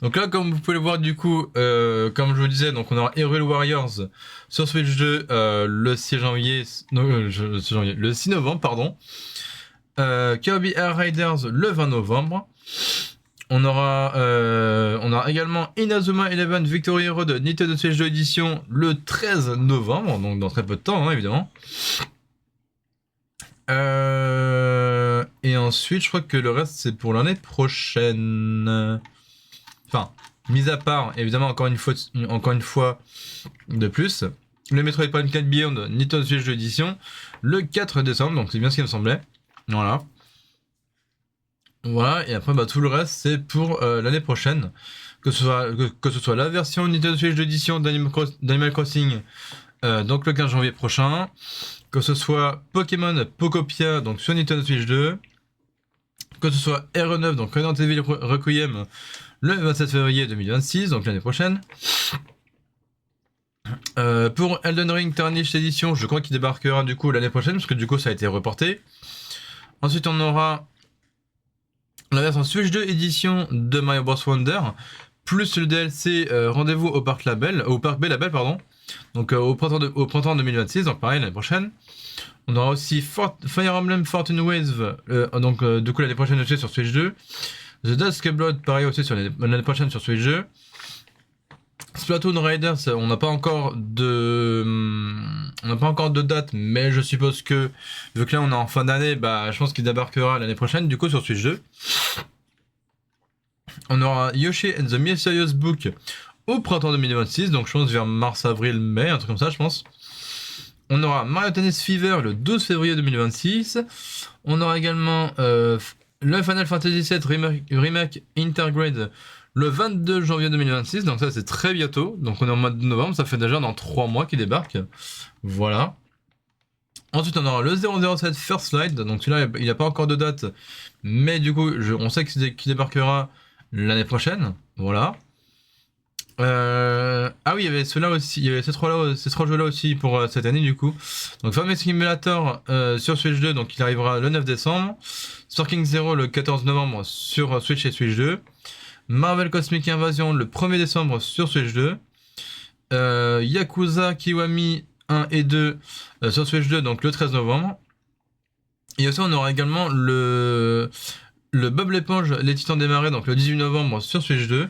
Donc là, comme vous pouvez le voir du coup, comme je vous disais, donc on aura Hyrule Warriors sur Switch 2 le 6 janvier, le 6 novembre, pardon. Kirby Air Riders le 20 novembre. On aura également Inazuma Eleven Victory Road Nintendo Switch 2 Edition le 13 novembre, donc dans très peu de temps, hein, évidemment. Et ensuite, je crois que le reste, c'est pour l'année prochaine. Enfin, mis à part, évidemment, encore une fois de plus, le Metroid Prime 4 Beyond Nintendo Switch 2 Edition le 4 décembre, donc c'est bien ce qui me semblait. Voilà. Voilà, et après, bah, tout le reste, c'est pour l'année prochaine. Que ce soit la version Nintendo Switch 2 Edition d'Animal Crossing, donc le 15 janvier prochain. Que ce soit Pokémon Pokopia, donc sur Nintendo Switch 2. Que ce soit RE9, donc Resident Evil Requiem, le 27 février 2026, donc l'année prochaine. Pour Elden Ring Tarnished Edition, je crois qu'il débarquera du coup l'année prochaine, parce que du coup ça a été reporté. Ensuite on aura la version Switch 2 édition de Mario Bros Wonder, plus le DLC Rendez-vous au Parc B Label, pardon. Donc au printemps 2026, donc pareil l'année prochaine. On aura aussi Fire Emblem Fortune Wave, donc du coup l'année prochaine aussi sur Switch 2. The Dusk Blood, pareil aussi sur l'année prochaine sur Switch 2. Splatoon Riders, on n'a pas encore de date, mais je suppose que vu que là on est en fin d'année, bah je pense qu'il débarquera l'année prochaine du coup sur Switch 2. On aura Yoshi and the Mysterious Book au printemps 2026, donc je pense vers mars, avril, mai, un truc comme ça je pense. On aura Mario Tennis Fever le 12 février 2026. On aura également le Final Fantasy VII Remake Intergrade le 22 janvier 2026. Donc ça c'est très bientôt. Donc on est en mois de novembre, ça fait déjà dans 3 mois qu'il débarque. Voilà. Ensuite on aura le 007 First Light. Donc celui-là il n'y a pas encore de date. Mais du coup on sait qu'il débarquera l'année prochaine. Voilà. Ah oui, il y avait ceux-là aussi, il y avait ces trois jeux-là aussi pour cette année du coup. Donc Farming Simulator sur Switch 2, donc il arrivera le 9 décembre. Stalking Zero le 14 novembre sur Switch et Switch 2. Marvel Cosmic Invasion le 1er décembre sur Switch 2. Yakuza Kiwami 1 et 2 sur Switch 2, donc le 13 novembre. Et aussi on aura également le Bob l'éponge, les Titans des Marais, donc le 18 novembre sur Switch 2.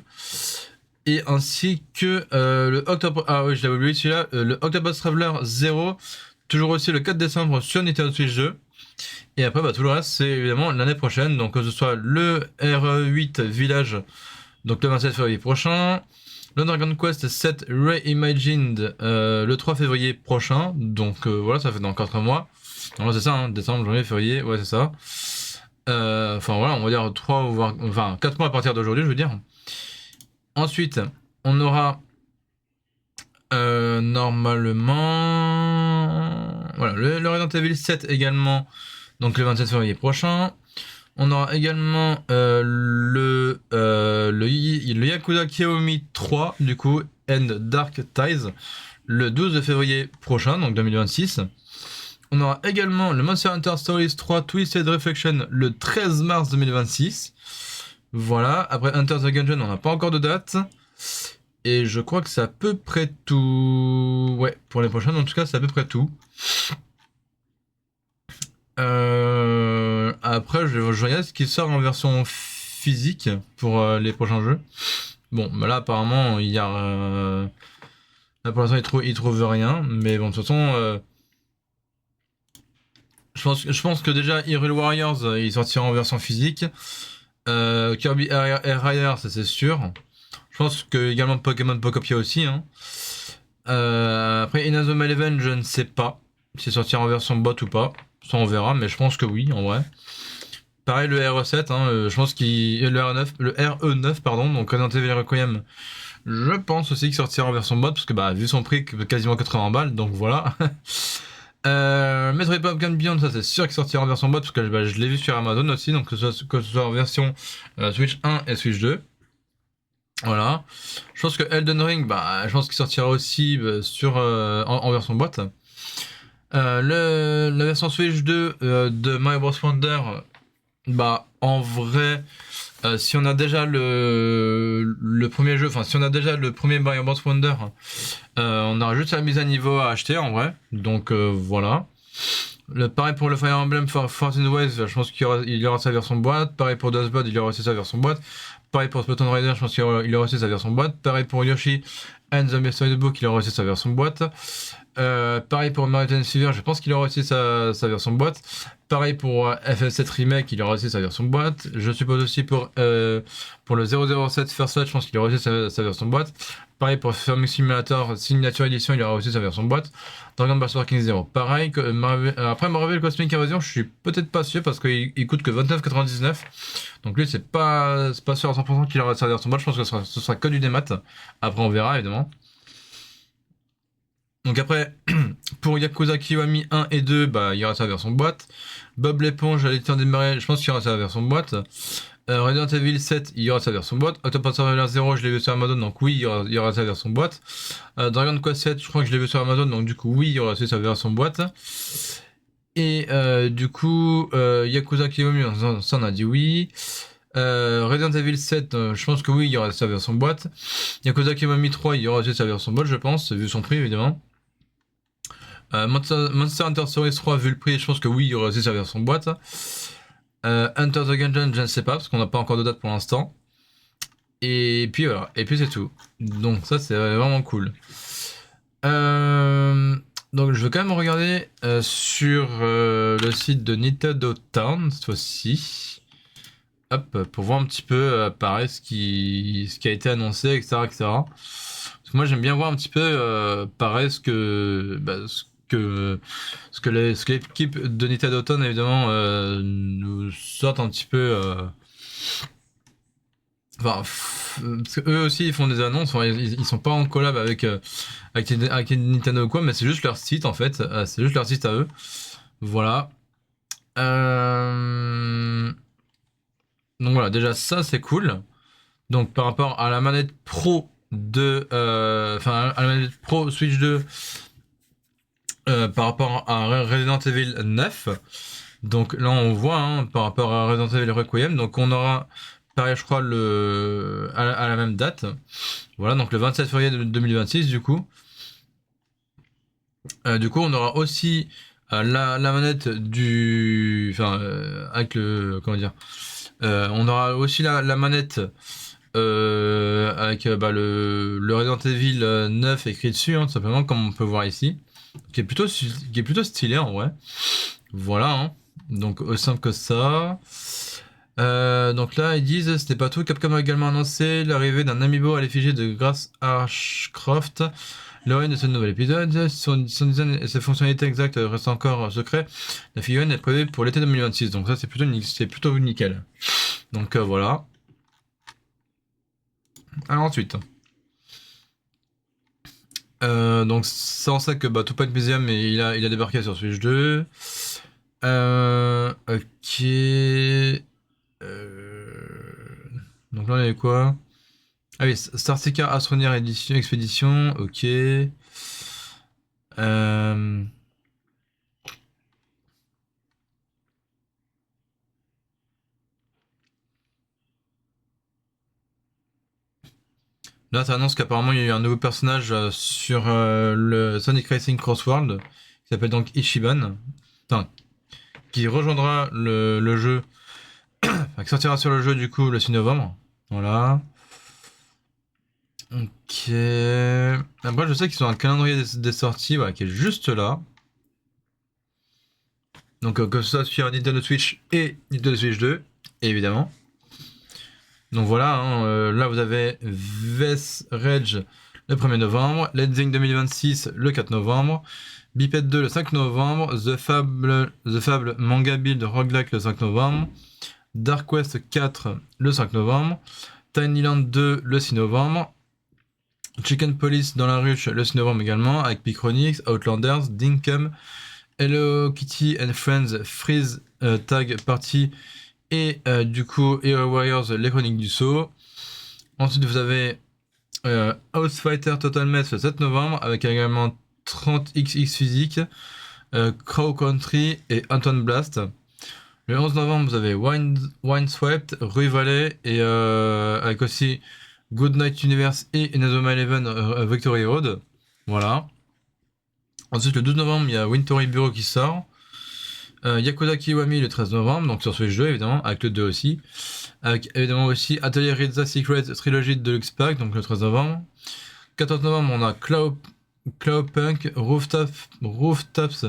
Et ainsi que le Octopus... Ah oui, je l'avais oublié celui-là. Le Octopus Traveler 0. Toujours aussi le 4 décembre sur Nintendo Switch 2. Et après, bah, tout le reste, c'est évidemment l'année prochaine. Donc que ce soit le R8 Village, donc le 27 février prochain. Le Dragon Quest 7 Reimagined le 3 février prochain. Donc voilà, ça fait dans 4 mois. Alors c'est ça, hein, décembre, janvier, février. Ouais, c'est ça. Enfin voilà, on va dire 3 ou voire... Enfin 4 mois à partir d'aujourd'hui, je veux dire. Ensuite, on aura normalement voilà, le Resident Evil 7 également, donc le 27 février prochain. On aura également le Yakuza Kiwami 3, du coup, and Dark Ties, le 12 février prochain, donc 2026. On aura également le Monster Hunter Stories 3 Twisted Reflection le 13 mars 2026. Voilà, après Hunter the Gungeon, on n'a pas encore de date. Et je crois que c'est à peu près tout. Ouais, pour les prochaines, en tout cas, c'est à peu près tout. Après, je regarde ce qui sort en version physique pour les prochains jeux. Bon, bah là, apparemment, il y a. Là, pour l'instant, il trouve rien. Mais bon, de toute façon. Je pense que déjà Hyrule Warriors il sortira en version physique. Kirby Air Rider, ça c'est sûr. Je pense que également Pokémon Pocopia aussi. Hein. Après Inazuma Eleven, je ne sais pas si sortira en version bot ou pas. Ça on verra, mais je pense que oui en vrai. Pareil le RE7, hein, je pense qu'il le RE9 pardon, donc Resident Evil Requiem. Je pense aussi qu'il sortira en version bot parce que bah vu son prix quasiment 80 balles, donc voilà. Metroid Prime Beyond, ça c'est sûr qu'il sortira en version boîte parce que bah, je l'ai vu sur Amazon aussi, donc que ce soit en version Switch 1 et Switch 2. Voilà. Je pense que Elden Ring, bah, je pense qu'il sortira aussi sur, en version boîte. La version Switch 2 de Mario Bros Wonder, bah en vrai, si on a déjà le premier jeu, enfin si on a déjà le premier Mario Bros Wonder, on aura juste la mise à niveau à acheter en vrai. Donc voilà. Pareil pour le Fire Emblem Fourteen Ways, je pense qu'il y aura sa version boîte. Pareil pour Dustbud, il y aura aussi sa version boîte. Pareil pour Splatoon Rider, je pense qu'il y aura aussi sa version boîte. Pareil pour Yoshi and the Mystery Book, il aura aussi sa version boîte. Pareil pour Mario Tennis Fever, je pense qu'il aura aussi sa version boîte. Pareil pour FF7 Remake, il aura aussi sa version boîte. Je suppose aussi pour le 007 First Light, je pense qu'il aura aussi sa version boîte. Pareil pour Farming Simulator Signature Edition, il aura aussi sa version boîte. Dragon Ball Super King 0, pareil. Après Marvel Cosmic Invasion, je suis peut-être pas sûr parce qu'il coûte que 29,99. Donc lui, c'est pas sûr à 100% qu'il aura sa version boîte. Je pense que ce sera que du démat. Après, on verra évidemment. Donc après, pour Yakuza Kiwami 1 et 2, bah, il y aura sa version boîte. Bob l'éponge à l'éternel démarré, je pense qu'il y aura sa version boîte. Resident Evil 7, il y aura sa version boîte. Octopath Traveler 0, je l'ai vu sur Amazon, donc oui, il y aura sa version boîte. Dragon Quest 7, je crois que je l'ai vu sur Amazon, donc du coup, oui, il y aura aussi sa version boîte. Et du coup, Yakuza Kiwami, ça on a dit oui. Resident Evil 7, je pense que oui, il y aura sa version boîte. Yakuza Kiwami 3, il y aura aussi sa version boîte, je pense, vu son prix évidemment. Monster Hunter Stories 3, vu le prix, je pense que oui, il y aura aussi sa version boîte. Hunter the Gungeon, je ne sais pas, parce qu'on n'a pas encore de date pour l'instant. Et puis voilà, et puis c'est tout. Donc ça, c'est vraiment cool. Donc je veux quand même regarder sur le site de Nintendo Town, cette fois-ci. Hop, pour voir un petit peu, pareil, ce qui a été annoncé, etc. etc. Parce que moi, j'aime bien voir un petit peu, pareil, ce que l'équipe de Nintendo Town, évidemment, nous sortent un petit peu. Enfin, parce que eux aussi, ils font des annonces. Enfin, ils sont pas en collab avec Nintendo ou quoi, mais c'est juste leur site, en fait. C'est juste leur site à eux. Voilà. Donc voilà, déjà ça c'est cool. Donc par rapport à la manette Pro enfin à la manette Pro Switch 2 par rapport à Resident Evil 9. Donc là on voit hein, par rapport à Resident Evil Requiem, donc on aura pareil je crois à la même date. Voilà donc le 27 février 2026 du coup. Du coup on aura aussi la manette enfin avec le comment dire. On aura aussi la manette avec bah, le Resident Evil 9 écrit dessus, hein, tout simplement, comme on peut voir ici. Qui est plutôt stylé en vrai. Voilà, hein. Donc aussi simple que ça. Donc là, ils disent, c'était pas tout. Capcom a également annoncé l'arrivée d'un amiibo à l'effigie de Grace Ashcroft. L'héroïne de ce nouvel épisode, son design et ses fonctionnalités exactes restent encore secrets. La figurine est prévue pour l'été 2026, donc ça c'est plutôt nickel. Donc voilà. Alors ensuite. Donc ça on sait que bah, Tupac Museum il a débarqué sur Switch 2. Ok. Donc là on avait quoi? Ah oui, Star Seeker Astroneer Edition Expédition, ok. Là, ça annonce qu'apparemment il y a eu un nouveau personnage sur le Sonic Racing Cross World qui s'appelle donc Ichiban. Enfin, qui rejoindra le jeu, enfin, qui sortira sur le jeu du coup le 6 novembre. Voilà. Ok. Après, je sais qu'ils ont un calendrier des sorties qui est juste là. Donc, que ce soit sur Nintendo Switch et Nintendo Switch 2, évidemment. Donc voilà, hein, là vous avez VS Rage le 1er novembre, Lensing 2026 le 4 novembre, Biped 2 le 5 novembre, The Fable Manga Build Roguelike le 5 novembre, Dark Quest 4 le 5 novembre, Tiny Land 2 le 6 novembre, Chicken Police dans la ruche le 6 novembre également, avec Picronix, Outlanders, Dinkum, Hello Kitty and Friends Freeze Tag Party et du coup Hero Warriors les chroniques du saut. Ensuite vous avez House Fighter Total Mess le 7 novembre avec également 30XX Physique, Crow Country et Anton Blast. Le 11 novembre vous avez Windswept, Rue Valley et avec aussi Goodnight Universe et Inazuma Eleven Victory Road. Voilà. Ensuite le 12 novembre il y a Wintory Bureau qui sort. Yakuza Kiwami le 13 novembre, donc sur Switch 2 évidemment, avec le 2 aussi. Avec évidemment aussi Atelier Rizza Secret Trilogy Deluxe Pack, donc le 13 novembre. 14 novembre, on a Cloudpunk, Rooftops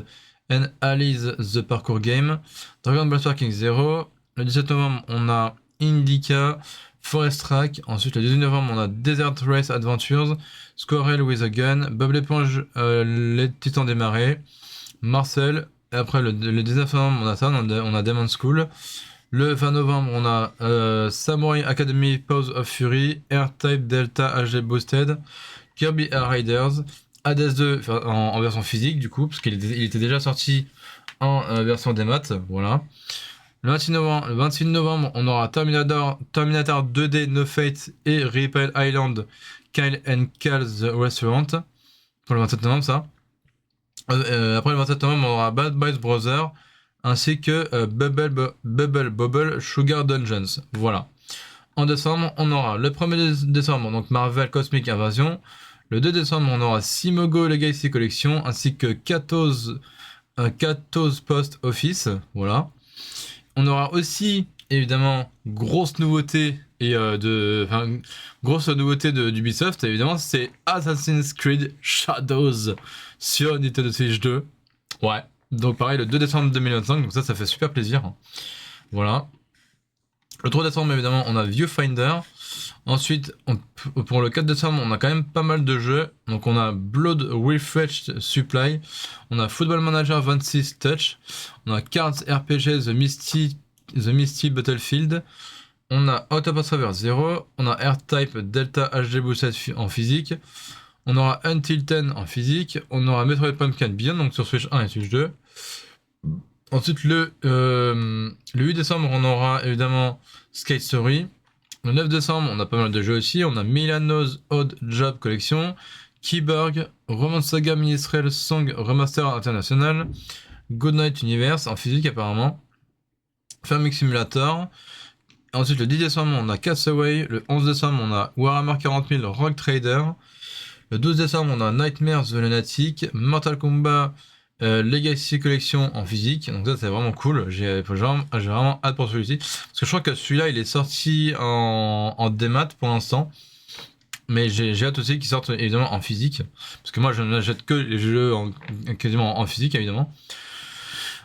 and Alice The Parkour Game, Dragon Ball King 0. Le 17 novembre, on a Indica, Forest Track. Ensuite, le 18 novembre, on a Desert Race Adventures, Squirrel with a Gun, Bob l'éponge, Les Titans des Marais, Marcel. Et après, le 19 novembre, on a ça, on a Demon School. Le 20 novembre, on a Samurai Academy Pause of Fury, R-Type Delta HD Boosted, Kirby Air Riders, Hades 2 en version physique du coup, parce qu'il était déjà sorti en version démat, voilà. Le 26 novembre, on aura Terminator 2D No Fate et Ripple Island Kyle and Cal's Restaurant, pour le 27 novembre ça. Après le 27 novembre, on aura Bad Boys Brothers, ainsi que Bubble Bobble Sugar Dungeons. Voilà. En décembre, on aura le 1er décembre, donc Marvel Cosmic Invasion. Le 2 décembre, on aura Simogo Legacy Collection, ainsi que Kato's Post Office. Voilà. On aura aussi, évidemment, grosse nouveauté d'Ubisoft, évidemment, c'est Assassin's Creed Shadows sur Nintendo Switch 2. Ouais. Donc pareil, le 2 décembre 2025, donc ça fait super plaisir. Voilà. Le 3 décembre, évidemment, on a Viewfinder. Ensuite, pour le 4 décembre, on a quand même pas mal de jeux. Donc on a Blood Refreshed Supply, on a Football Manager 26 Touch, on a Cards RPG The Misty Battlefield, on a Autobot Traver 0, on a R-Type Delta HD Boosted en physique, on aura Until 10 en physique, on aura Metroid Pumpkin Beyond, donc sur Switch 1 et Switch 2. Ensuite, le 8 décembre, on aura évidemment Skate Story. Le 9 décembre, on a pas mal de jeux aussi. On a Milano's Odd Job Collection, Keyborg, Romance Saga Ministerial Song Remaster International, Goodnight Universe en physique apparemment, Farming Simulator. Ensuite, le 10 décembre, on a Castaway. Le 11 décembre, on a Warhammer 40 000 Rogue Trader. Le 12 décembre, on a Nightmares The Lunatic, Mortal Kombat Legacy Collection en physique. Donc ça, c'est vraiment cool. J'ai vraiment hâte pour celui-ci. Parce que je crois que celui-là, il est sorti en démat pour l'instant. Mais j'ai hâte aussi qu'il sorte évidemment en physique. Parce que moi, je n'achète que les jeux quasiment en physique, évidemment.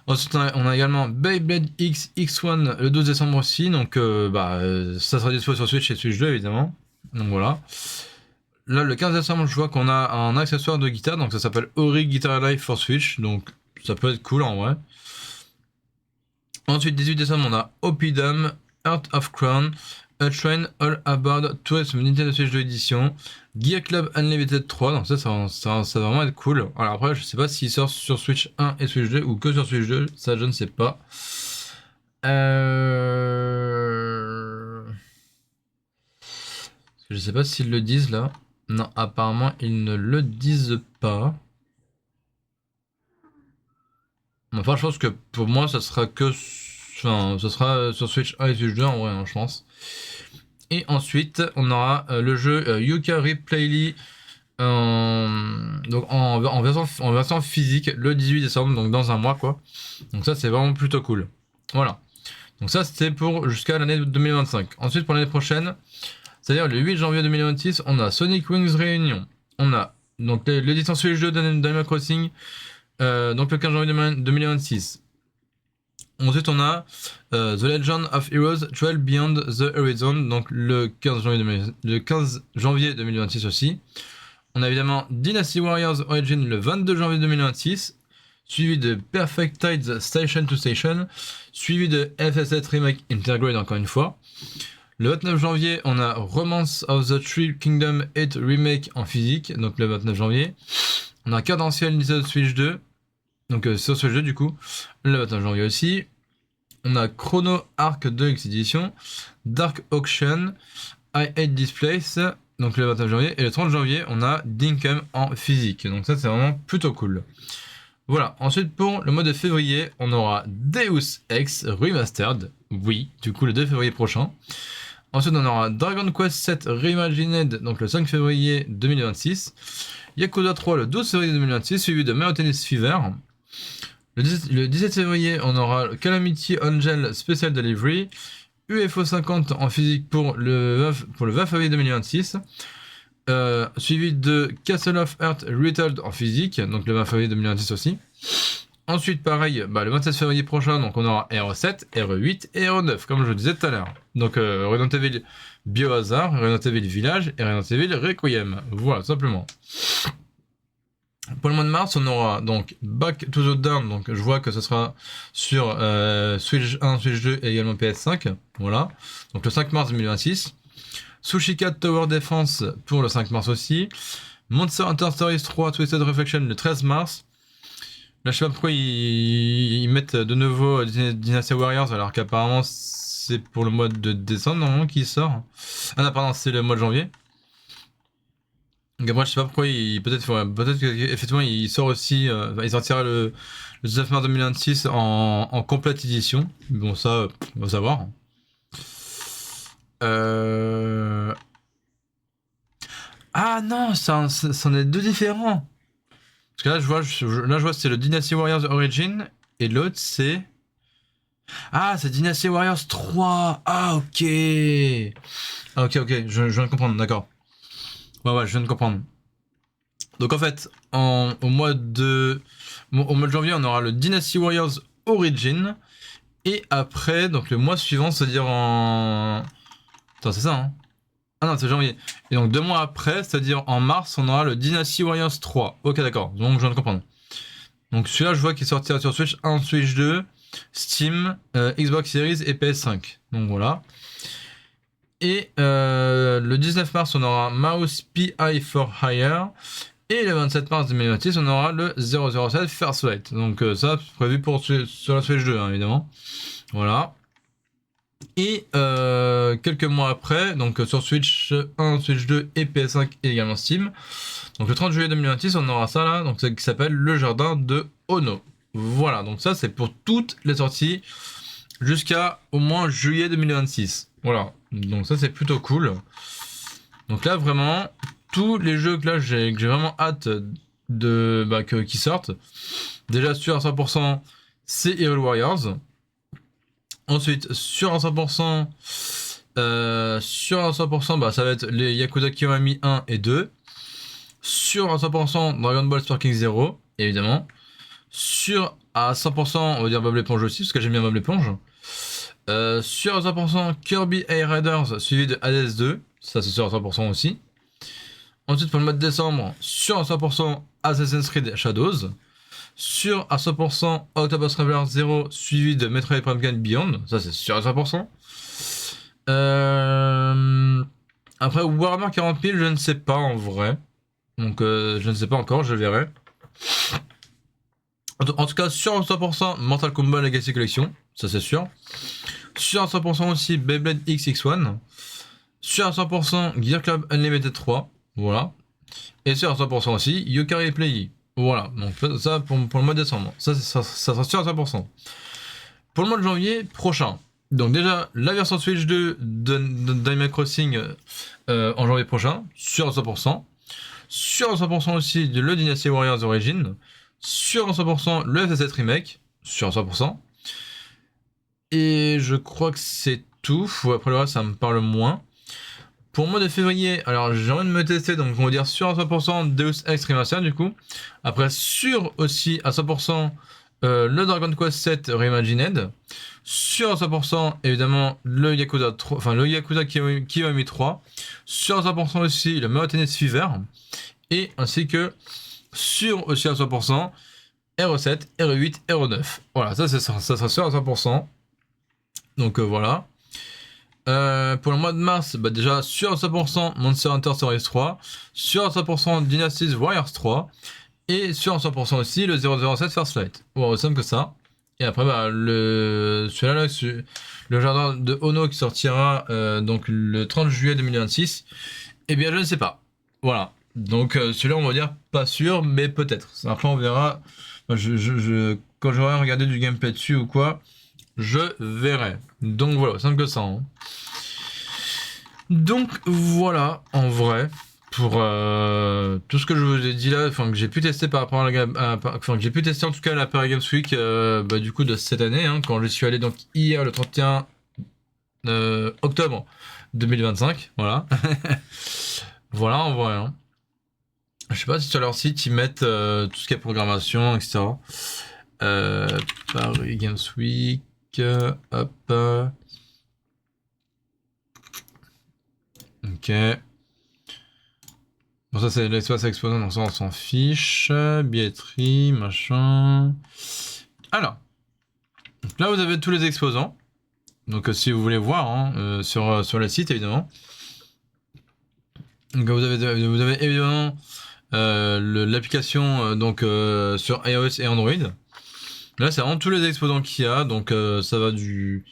Ensuite, on a également Beyblade X X1 le 12 décembre aussi. Donc ça sera dispo sur Switch et Switch 2, évidemment. Donc voilà. Là, le 15 décembre, je vois qu'on a un accessoire de guitare, donc ça s'appelle Ori Guitar Live for Switch, donc ça peut être cool en vrai. Ensuite, 18 décembre, on a Oppidum, Heart of Crown, A Train All Aboard Tourism Nintendo Switch 2 Edition, Gear Club Unlimited 3, donc ça va vraiment être cool. Alors après, je sais pas s'il sort sur Switch 1 et Switch 2 ou que sur Switch 2, ça je ne sais pas. Je sais pas s'ils le disent là. Non, apparemment, ils ne le disent pas. Enfin, je pense que pour moi, ça sera que... Enfin, ça sera sur Switch 1 et Switch 2, en vrai, hein, je pense. Et ensuite, on aura le jeu Yooka-Ri Playly donc en version physique le 18 décembre, donc dans un mois quoi. Donc ça c'est vraiment plutôt cool. Voilà. Donc ça c'était pour jusqu'à l'année 2025. Ensuite pour l'année prochaine, c'est-à-dire le 8 janvier 2026, on a Sonic Wings Réunion. On a donc l'édition Switch 2 d'Animal Crossing, donc le 15 janvier 2026. Ensuite, on a The Legend of Heroes Trail Beyond the Horizon, donc le 15 janvier 2026 aussi. On a évidemment Dynasty Warriors Origin le 22 janvier 2026, suivi de Perfect Tides Station to Station, suivi de FF7 Remake Intergrade encore une fois. Le 29 janvier, on a Romance of the Three Kingdom 8 Remake en physique, donc le 29 janvier. On a Cadentiel Nintendo Switch 2, donc sur Switch 2 du coup, le 29 janvier aussi. On a Chrono Arc 2 X Edition, Dark Auction, I Hate This Place, donc le 29 janvier. Et le 30 janvier, on a Dinkum en physique. Donc ça, c'est vraiment plutôt cool. Voilà. Ensuite, pour le mois de février, on aura Deus Ex Remastered. Oui, du coup, le 2 février prochain. Ensuite, on aura Dragon Quest 7 Reimagined, donc le 5 février 2026. Yakuza 3 le 12 février 2026, suivi de Mario Tennis Fever. Le 17 février, on aura Calamity Angel Special Delivery, UFO 50 en physique pour le 20 février 2026, suivi de Castle of Earth Retold en physique, donc le 20 février 2026 aussi. Ensuite, pareil, le 27 février prochain, donc on aura RE7, RE8 et RE9, comme je le disais tout à l'heure. Donc Resident Evil Biohazard, Resident Evil Village et Resident Evil Requiem. Voilà, simplement. Pour le mois de mars, on aura donc Back to the Dawn, donc je vois que ce sera sur Switch 1, Switch 2 et également PS5, voilà, donc le 5 mars 2026. Sushi Cat Tower Defense pour le 5 mars aussi. Monster Hunter Stories 3 Twisted Reflection le 13 mars. Là je sais pas pourquoi ils mettent de nouveau Dynasty Warriors alors qu'apparemment c'est pour le mois de décembre normalement qu'il sort. Ah non pardon, c'est le mois de janvier. Donc après, je sais pas pourquoi, peut-être qu'effectivement il sort aussi, il sortira le 19 mars 2026 en complète édition. Bon, ça, on va savoir. Ah non, c'en est deux différents. Parce que là, je vois c'est le Dynasty Warriors Origin et l'autre c'est. Ah, c'est Dynasty Warriors 3. Ah, ok. Ah, ok, je viens de comprendre, d'accord. Ouais, je viens de comprendre. Donc en fait, au mois de janvier, on aura le Dynasty Warriors Origin. Et après, donc le mois suivant, c'est-à-dire en... Attends, c'est ça, hein? Ah non, c'est janvier. Et donc 2 mois après, c'est-à-dire en mars, on aura le Dynasty Warriors 3. Ok, d'accord. Donc je viens de comprendre. Donc celui-là, je vois qu'il sortira sur Switch 1, Switch 2, Steam, Xbox Series et PS5. Donc voilà. Et le 19 mars, on aura Mouse PI for Hire. Et le 27 mars 2026, on aura le 007 First Flight. Donc ça, prévu sur la Switch 2, hein, évidemment. Voilà. Et quelques mois après, donc sur Switch 1, Switch 2 et PS5 et également Steam. Donc le 30 juillet 2026, on aura ça là, donc qui s'appelle Le Jardin de Ono. Voilà, donc ça c'est pour toutes les sorties jusqu'à au moins juillet 2026. Voilà, donc ça c'est plutôt cool. Donc là vraiment, tous les jeux que là j'ai vraiment hâte qui sortent. Déjà sûr à 100%, c'est Hyrule Warriors. Ensuite, sur un 100%, ça va être les Yakuza Kiwami 1 et 2. Sur un 100%, Dragon Ball Sparking 0, évidemment. Sur à 100%, on va dire Bob l'éponge aussi, parce que j'aime bien Bob l'éponge. Sur à 100%, Kirby Air Raiders, suivi de Hades 2. Ça, c'est sur à 100% aussi. Ensuite, pour le mois de décembre, sur à 100%, Assassin's Creed Shadows. Sur à 100% Octopus Traveler 0 suivi de Metroid Prime 4 Beyond, ça c'est sûr à 100%. Après Warhammer 40 000, je ne sais pas en vrai. Donc je ne sais pas encore, je verrai. En tout cas, sur à 100% Mortal Kombat Legacy Collection, ça c'est sûr. Sur à 100% aussi Beyblade XX1. Sur à 100% Gear Club Unlimited 3, voilà. Et sur à 100% aussi Yooka-Ri Playly. Voilà, donc ça pour le mois de décembre, ça sera sûr à 100%. Pour le mois de janvier prochain, Donc déjà, la version Switch 2 d'Animal Crossing en janvier prochain, sur 100%. Sur 100% aussi de le Dynasty Warriors Origin. Sur 100% le FF7 Remake. Sur 100%. Et je crois que c'est tout. Après le reste, ça me parle moins. Pour le mois de février, alors j'ai envie de me tester, donc on va dire sur 100% Deus Ex Remastered du coup. Après sur aussi à 100% le Dragon Quest 7 Reimagined. Sur 100% évidemment le Yakuza 3, enfin le Yakuza Kiwami 3. Sur 100% aussi le Mountain Fever. Et ainsi que sur aussi à 100% RE7, RE8, RE9. Voilà, ça sera sûr à 100%. Donc voilà. Pour le mois de mars, bah déjà sur 100% Monster Hunter Stories 3, sur 100% Dynasty Warriors 3, et sur 100% aussi le 007 First Light. Bon, aussi simple que ça. Et après, bah, celui-là, le jardin de Ono qui sortira donc le 30 juillet 2026, eh bien je ne sais pas. Voilà. Donc celui-là, on va dire pas sûr, mais peut-être. Après, on verra. Quand j'aurai regardé du gameplay dessus ou quoi, je verrai. Donc voilà, simple que ça. Hein. Donc voilà, en vrai, pour tout ce que je vous ai dit là, enfin que j'ai pu tester par rapport à la gamme, enfin que j'ai pu tester en tout cas à la Paris Games Week, bah, du coup de cette année, hein, quand je suis allé donc hier le 31 octobre 2025, voilà. Voilà en vrai. Hein. Je sais pas si sur leur site ils mettent tout ce qui est programmation, etc. Paris Games Week, hop. Ok. Bon, ça, c'est l'espace exposant, donc ça, on s'en fiche. Billetterie, machin. Alors. Donc là, vous avez tous les exposants. Donc, si vous voulez voir, hein, sur le site, évidemment. Donc, vous avez évidemment l'application sur iOS et Android. Là, c'est vraiment tous les exposants qu'il y a. Donc, ça va du...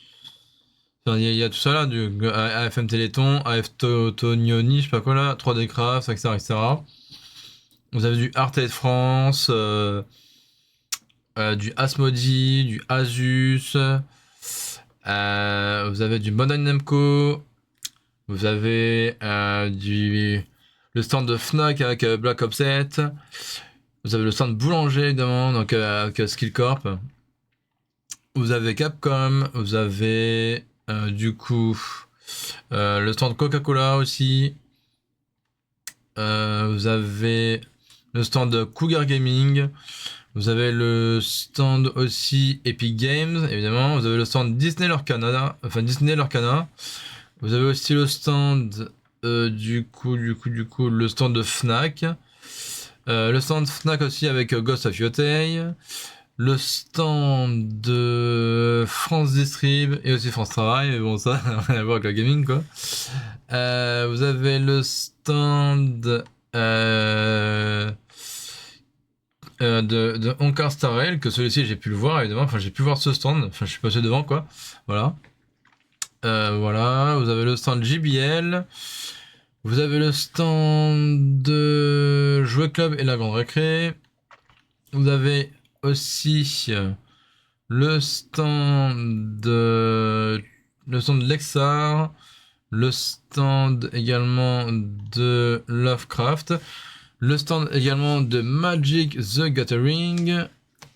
Enfin, il y a tout ça là, du AFM Téléthon, AF Tonioni, je sais pas quoi là, 3D Craft, etc., etc. Vous avez du Arte France, du Asmodee, du Asus, vous avez du Bandai Namco, vous avez le stand de Fnac avec Black Ops 7, vous avez le stand Boulanger évidemment, donc avec Skill Corp, vous avez Capcom, vous avez du coup le stand Coca-Cola aussi, vous avez le stand Cougar Gaming, vous avez le stand aussi Epic Games, évidemment. Vous avez le stand Disney Lorcana. Vous avez aussi le stand, du coup, le stand de Fnac. Le stand Fnac aussi avec Ghost of Yotei. Le stand de France Distrib et aussi France Travail. Mais bon, ça, rien à voir avec le gaming, quoi. Vous avez le stand... de Onkar Star Rail, que celui-ci j'ai pu le voir évidemment, enfin j'ai pu voir ce stand, enfin je suis passé devant quoi, voilà. Voilà, vous avez le stand JBL, vous avez le stand de Jouet Club et la Grande Récré, vous avez aussi le stand de Lexar, le stand également de Lovecraft, le stand également de Magic the Gathering.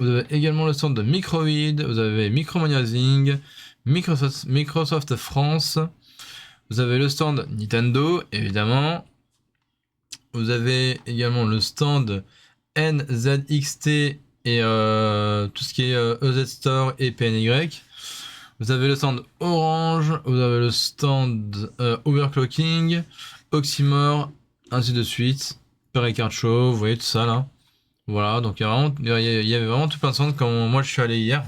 Vous avez également le stand de Microïd. Vous avez Micromania Zing, Microsoft France. Vous avez le stand Nintendo, évidemment. Vous avez également le stand NZXT et tout ce qui est EZ Store et PNY. Vous avez le stand Orange. Vous avez le stand Overclocking, Oxymore, ainsi de suite. Card Show, vous voyez tout ça là. Voilà, donc il y avait vraiment tout plein de stands quand moi je suis allé hier.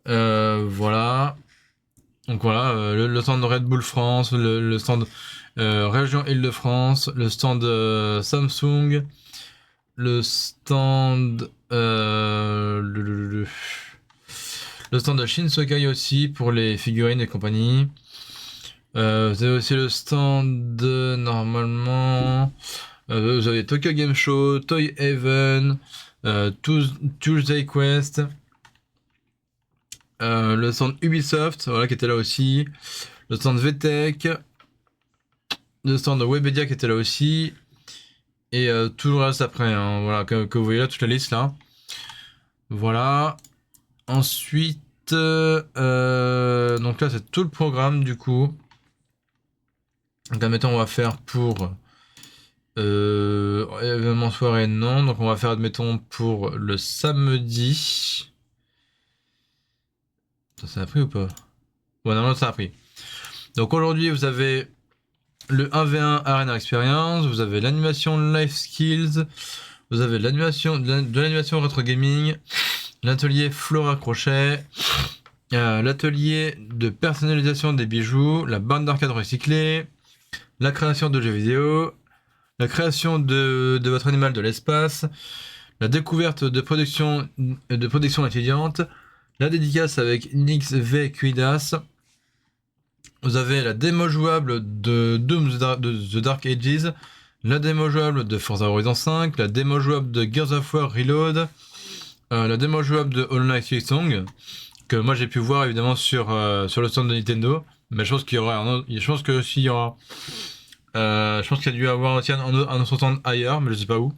Voilà. Donc voilà, le stand de Red Bull France, le stand Région Île-de-France, le stand Samsung, le stand le stand de Shinsekai aussi pour les figurines et compagnie. Vous avez aussi le stand de normalement. Vous avez Tokyo Game Show, Toy Haven, Tuesday Quest, Le stand Ubisoft, voilà, qui était là aussi. Le stand VTech. Le stand Webedia qui était là aussi. Et tout le reste après, hein, voilà, que vous voyez là, toute la liste là. Voilà. Ensuite, donc là c'est tout le programme du coup. Donc admettons on va faire pour événement soirée non, donc on va faire admettons pour le samedi. Ça a pris ou pas? Ouais, non, ça a pris. Donc aujourd'hui vous avez le 1v1 Arena Experience, vous avez l'animation Life Skills, vous avez l'animation de l'animation Retro Gaming, l'atelier Flora Crochet, l'atelier de personnalisation des bijoux, la bande d'arcade recyclée, la création de jeux vidéo, la création de votre animal de l'espace, la découverte de production étudiante, la dédicace avec Nix V Cuidas. Vous avez la démo jouable de Doom The Dark Ages, la démo jouable de Forza Horizon 5, la démo jouable de Gears of War Reload, la démo jouable de Hollow Knight Silksong, que moi j'ai pu voir évidemment sur le stand de Nintendo, mais je pense qu'il y aura je pense que s'il y aura je pense qu'il y a dû avoir aussi un autre stand ailleurs, mais je sais pas où.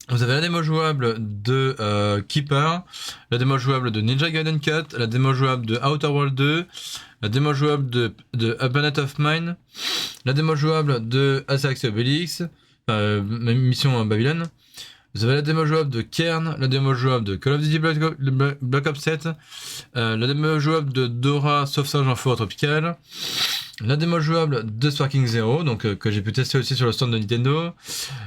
Vous avez la démo jouable de Keeper, la démo jouable de Ninja Gaiden 4, la démo jouable de Outer World 2, la démo jouable de A Planet of Mine, la démo jouable de Asterix et Obélix, Mission Babylone. Vous avez la démo jouable de Kern, la démo jouable de Call of Duty Black Ops 7, la démo jouable de Dora Sauvetage en forêt tropicale, la démo jouable de Sparking Zero, donc que j'ai pu tester aussi sur le stand de Nintendo,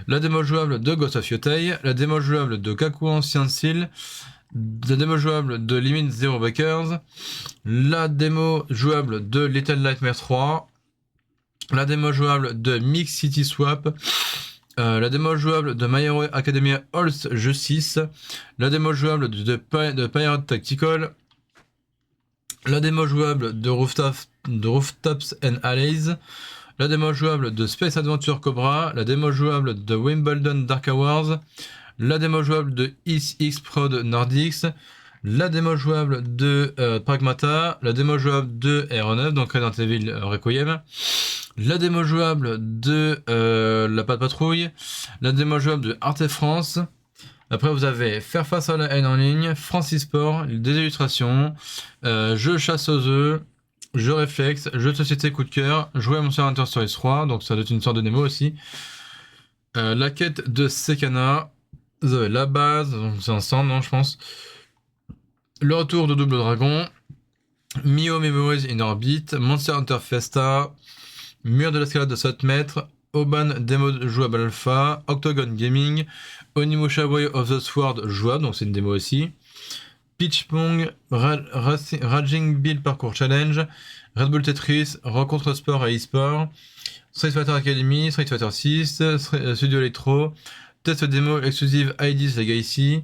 la démo jouable de Ghost of Yotei, la démo jouable de Kaku Ancien Seal, la démo jouable de Limit Zero Bakers, la démo jouable de Little Nightmares 3, la démo jouable de Mix City Swap, la démo jouable de My Hero Academia Halls Justice, la démo jouable de Pirate Tactical, la démo jouable de Rooftops and Alleys, la démo jouable de Space Adventure Cobra, la démo jouable de Wimbledon Dark Hours, la démo jouable de X Prod Nordics, la démo jouable de Pragmata, la démo jouable de Aeronef, donc Resident Evil Requiem, la démo jouable de La Patte Patrouille, la démo jouable de Arte France. Après, vous avez Faire face à la haine en ligne, Francis Sport, des illustrations, jeux chasse aux œufs, jeux réflexe, jeux de société coup de cœur, jouer à Monster Hunter Stories 3, donc ça doit être une sorte de démo aussi. La quête de Sekana, vous avez la base, donc c'est un stand, non, je pense. Le retour de Double Dragon, Mio Memories in Orbit, Monster Hunter Festa, Mur de l'escalade de 7 mètres, Oban démo jouable alpha, Octagon Gaming, Onimusha Way of the Sword jouable, donc c'est une démo aussi. Pitch Pong, Raging Bull Parkour Challenge, Red Bull Tetris, Rencontre Sport et eSport, Street Fighter Academy, Street Fighter 6, Studio Electro, test démo exclusive ID's Legacy,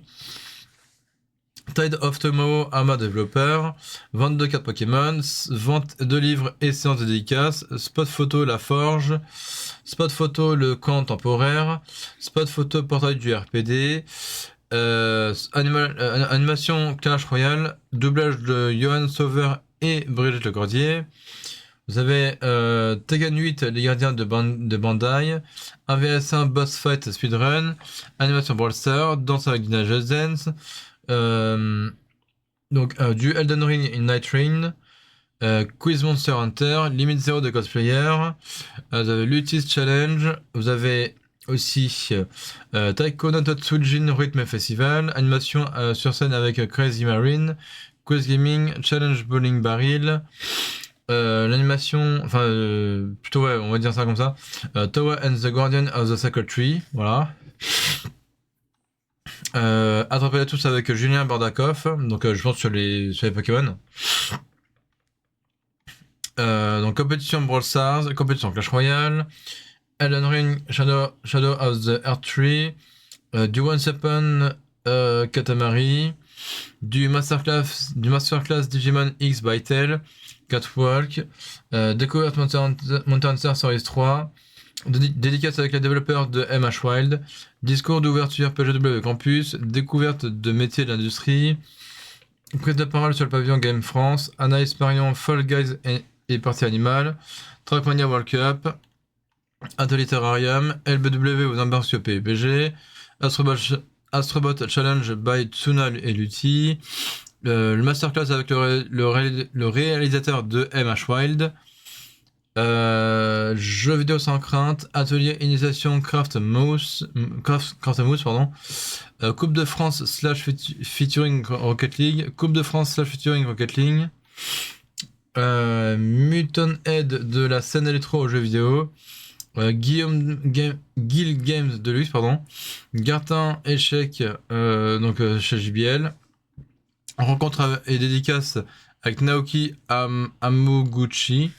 Tide of Tomorrow Arma Developer, vente de cartes Pokémon, vente de livres et séances de dédicaces, spot photo La Forge, spot photo Le Camp Temporaire, spot photo Portail du RPD, animation Clash Royale, doublage de Johan Sauver et Brigitte Lecordier. Vous avez Tekken 8, les gardiens de Bandai, 1vs1 Boss Fight Speedrun, animation Brawl Stars, danse avec Dina Just Dance, du Elden Ring in Night Rain, Quiz Monster Hunter, Limit Zero de Cosplayer, vous avez Lutis Challenge, vous avez aussi Taiko no Tatsujin Rhythm Festival, animation sur scène avec Crazy Marine, Quiz Gaming, Challenge Bowling Barrel, l'animation, plutôt ouais, on va dire ça comme ça, Tower and the Guardian of the Sacred Tree, voilà. Attrapez-les tous avec Julien Bardakov, donc je pense sur les Pokémon. Donc compétition Brawl Stars, compétition Clash Royale, Elden Ring, Shadow of the Earth Tree, du Once Upon Katamari, du Masterclass Digimon X by Tel, Catwalk, découverte Monster Hunter Stories 3, dédicace avec les développeurs de MH Wild, discours d'ouverture PGW Campus, découverte de métiers de l'industrie, Prise de parole sur le pavillon Game France. Anaïs Marion, Fall Guys et Partie Animale. Trackmania World Cup. Atelier Terrarium. LBW aux embarques PUBG. Astrobot Challenge by Tsuna et Lutti. Le masterclass avec le réalisateur de MH Wild. Jeux vidéo sans crainte, atelier initiation Craft Mousse, pardon. Coupe de France / featuring Rocket League, Coupe de France / featuring Rocket League, Muton Head de la scène électro aux jeux vidéo, Guil Games de luxe, pardon, Gartin échec chez JBL, rencontre et dédicace avec Naoki Amuguchi.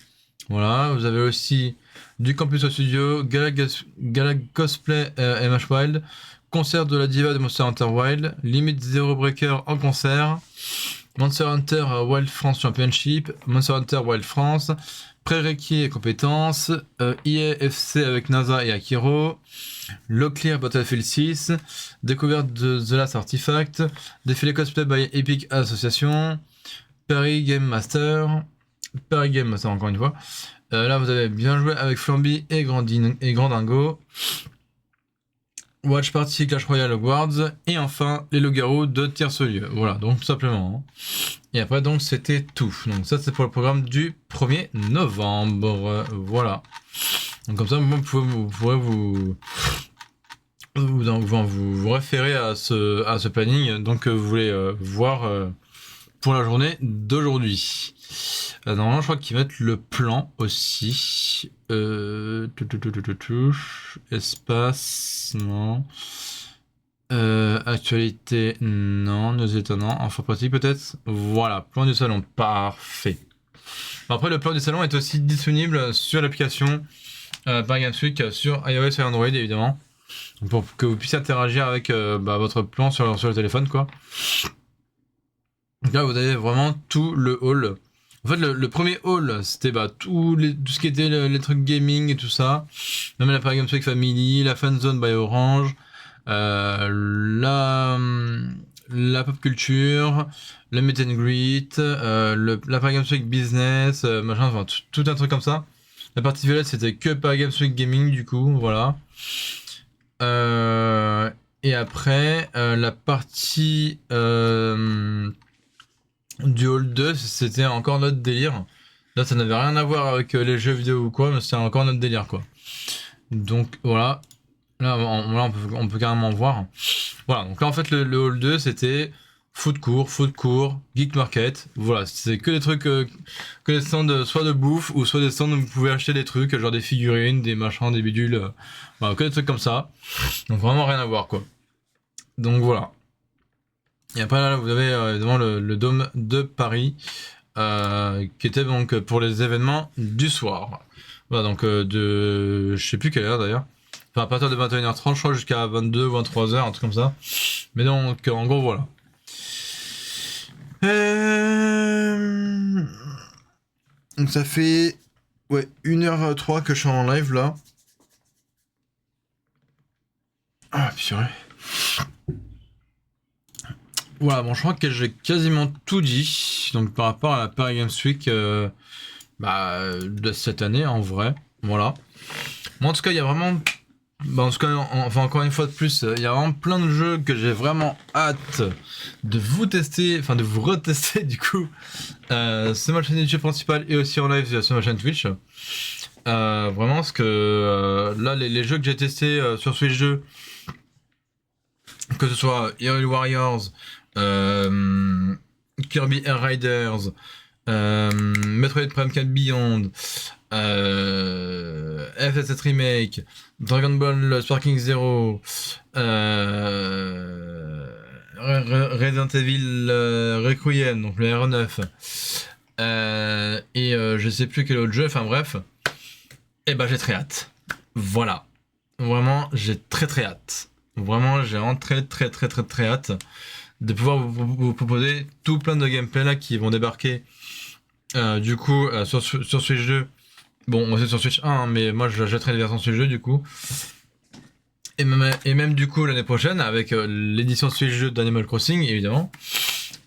Voilà, vous avez aussi du Campus au Studio, Gala Cosplay MH Wild, concert de la diva de Monster Hunter Wild, Limite Zero Breaker en concert, Monster Hunter Wild France Championship, Monster Hunter Wild France, Prérequis et compétences, IAFC avec NASA et Akiro, Locklear Battlefield 6, découverte de The Last Artifact, défilé cosplay by Epic Association, Paris Game Master encore une fois. Là vous avez bien joué avec Flamby et Grandingo. Watch Party Clash Royale Awards. Et enfin les loups-garous de Tierce-Lieu. Voilà, donc tout simplement. Et après donc c'était tout. Donc ça c'est pour le programme du 1er novembre. Voilà. Donc comme ça vous pourrez vous référer à ce planning donc vous voulez voir pour la journée d'aujourd'hui. Normalement, je crois qu'ils mettent le plan aussi. Espace, non. Actualité, non. Nous étonnants. Info pratique, peut-être. Voilà, plan du salon, parfait. Après, le plan du salon est aussi disponible sur l'application Paris Games Week sur iOS et Android, évidemment. Pour que vous puissiez interagir avec votre plan sur le téléphone, quoi. Donc là, vous avez vraiment tout le hall. En fait, le premier hall, c'était tout ce qui était les trucs gaming et tout ça. Même la Paris Games Week Family, la Fan Zone by Orange, la pop culture, le meet and greet, la Paris Games Week Business, machin, enfin tout un truc comme ça. La partie violette, c'était que Paris Games Week Gaming, du coup, voilà. Et après, la partie du hall 2, c'était encore notre délire. Là, ça n'avait rien à voir avec les jeux vidéo ou quoi, mais c'était encore notre délire, quoi. Donc, voilà. Là, on peut carrément voir. Voilà, donc là, en fait, le hall 2, c'était food court, geek market. Voilà, c'est que des trucs, que des stands soit de bouffe, ou soit des stands où vous pouvez acheter des trucs, genre des figurines, des machins, des bidules. Voilà, que des trucs comme ça. Donc, vraiment rien à voir, quoi. Donc, voilà. Et après là vous avez évidemment le Dôme de Paris qui était donc pour les événements du soir. Voilà, donc je sais plus quelle heure d'ailleurs. Enfin à partir de 21h30 je crois jusqu'à 22 ou 23h, un truc comme ça. Mais donc en gros voilà. Donc ça fait 1h03 que je suis en live là. Ah purée. Voilà, bon, je crois que j'ai quasiment tout dit, donc par rapport à la Paris Games Week de cette année, en vrai, voilà. Moi, en tout cas, il y a vraiment, en tout cas, encore une fois de plus, il y a vraiment plein de jeux que j'ai vraiment hâte de vous tester, enfin de vous retester, du coup, sur ma chaîne YouTube principale et aussi en live sur ma chaîne Twitch. Vraiment, parce que là, les jeux que j'ai testés sur Switch 2, que ce soit Hyrule Warriors, Kirby Air Riders, Metroid Prime 4 Beyond, FF7 Remake, Dragon Ball Sparking Zero, Resident Evil Requiem, donc le R9, et je sais plus quel autre jeu, enfin bref, et j'ai très hâte. Voilà. Vraiment, j'ai très hâte. Vraiment, j'ai vraiment très hâte de pouvoir vous proposer tout plein de gameplay là qui vont débarquer du coup sur Switch 2. Bon, on sait sur Switch 1, mais moi j'achèterai les versions Switch 2 du coup. Et même du coup l'année prochaine avec l'édition Switch 2 d'Animal Crossing évidemment.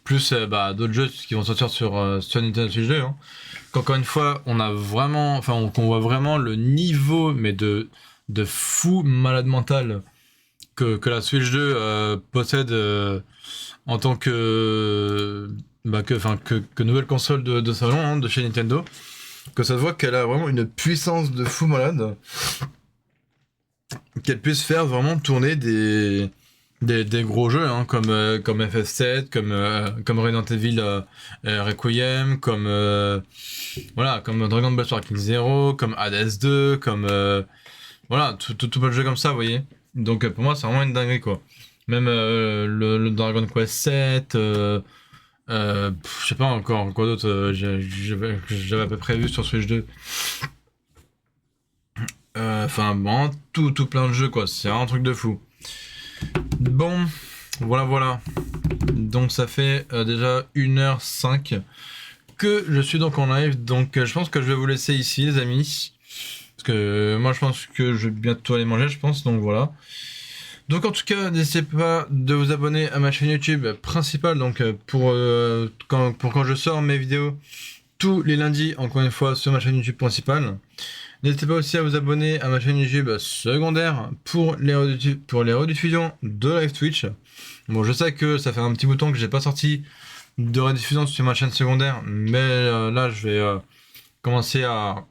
plus d'autres jeux qui vont sortir sur Nintendo Switch 2. Hein. Qu'encore une fois, on a vraiment, qu'on voit vraiment le niveau, mais de fou malade mental que la Switch 2 possède en tant que nouvelle console de salon hein, de chez Nintendo. Que ça se voit qu'elle a vraiment une puissance de fou malade, qu'elle puisse faire vraiment tourner des gros jeux hein, comme FF7, comme Resident Evil Requiem, comme Dragon Ball King Zero, comme Hades 2, comme tout plein de jeux comme ça, vous voyez. Donc pour moi c'est vraiment une dinguerie quoi. Même le Dragon Quest 7, je sais pas encore quoi d'autre j'avais à peu près vu sur Switch 2. Bon, tout plein de jeux quoi, c'est un truc de fou. Bon, voilà. Donc ça fait déjà 1h05 que je suis donc en live, donc je pense que je vais vous laisser ici les amis. Parce que moi je pense que je vais bientôt aller manger je pense, donc voilà. Donc en tout cas, n'hésitez pas de vous abonner à ma chaîne YouTube principale, donc pour quand je sors mes vidéos tous les lundis, encore une fois, sur ma chaîne YouTube principale. N'hésitez pas aussi à vous abonner à ma chaîne YouTube secondaire pour les rediffusions de live Twitch. Bon, je sais que ça fait un petit bout de temps que j'ai pas sorti de rediffusion sur ma chaîne secondaire, mais là je vais commencer à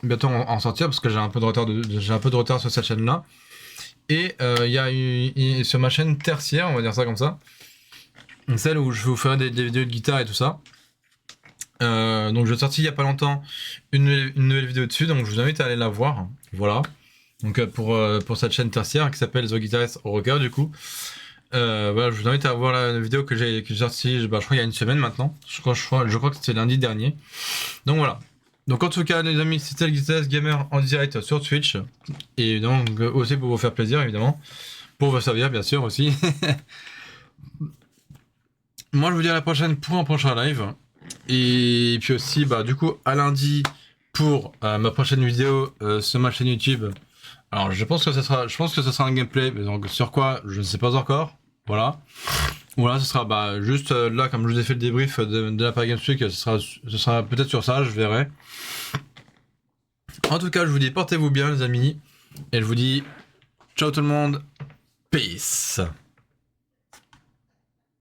bientôt en sortir parce que j'ai un peu de retard sur cette chaîne-là. Et il y a sur ma chaîne tertiaire, on va dire ça comme ça, celle où je vous ferai des vidéos de guitare et tout ça. Donc j'ai sorti il y a pas longtemps une nouvelle vidéo dessus, donc je vous invite à aller la voir. Voilà. Donc pour cette chaîne tertiaire qui s'appelle The Guitarist Rocker du coup. Je vous invite à voir la vidéo que j'ai sortie, je crois il y a une semaine maintenant. Je crois que c'était lundi dernier. Donc voilà. Donc en tout cas les amis, c'était le Guitarist Gamer en direct sur Twitch. Et donc aussi pour vous faire plaisir évidemment. Pour vous servir bien sûr aussi. Moi je vous dis à la prochaine pour un prochain live. Et puis aussi du coup à lundi pour ma prochaine vidéo sur ma chaîne YouTube. Alors je pense que ce sera un gameplay, mais donc sur quoi je ne sais pas encore. Voilà, ce sera juste là comme je vous ai fait le débrief de la Paris Games Week, ce sera peut-être sur ça, je verrai. En tout cas je vous dis portez-vous bien les amis, et je vous dis ciao tout le monde, peace.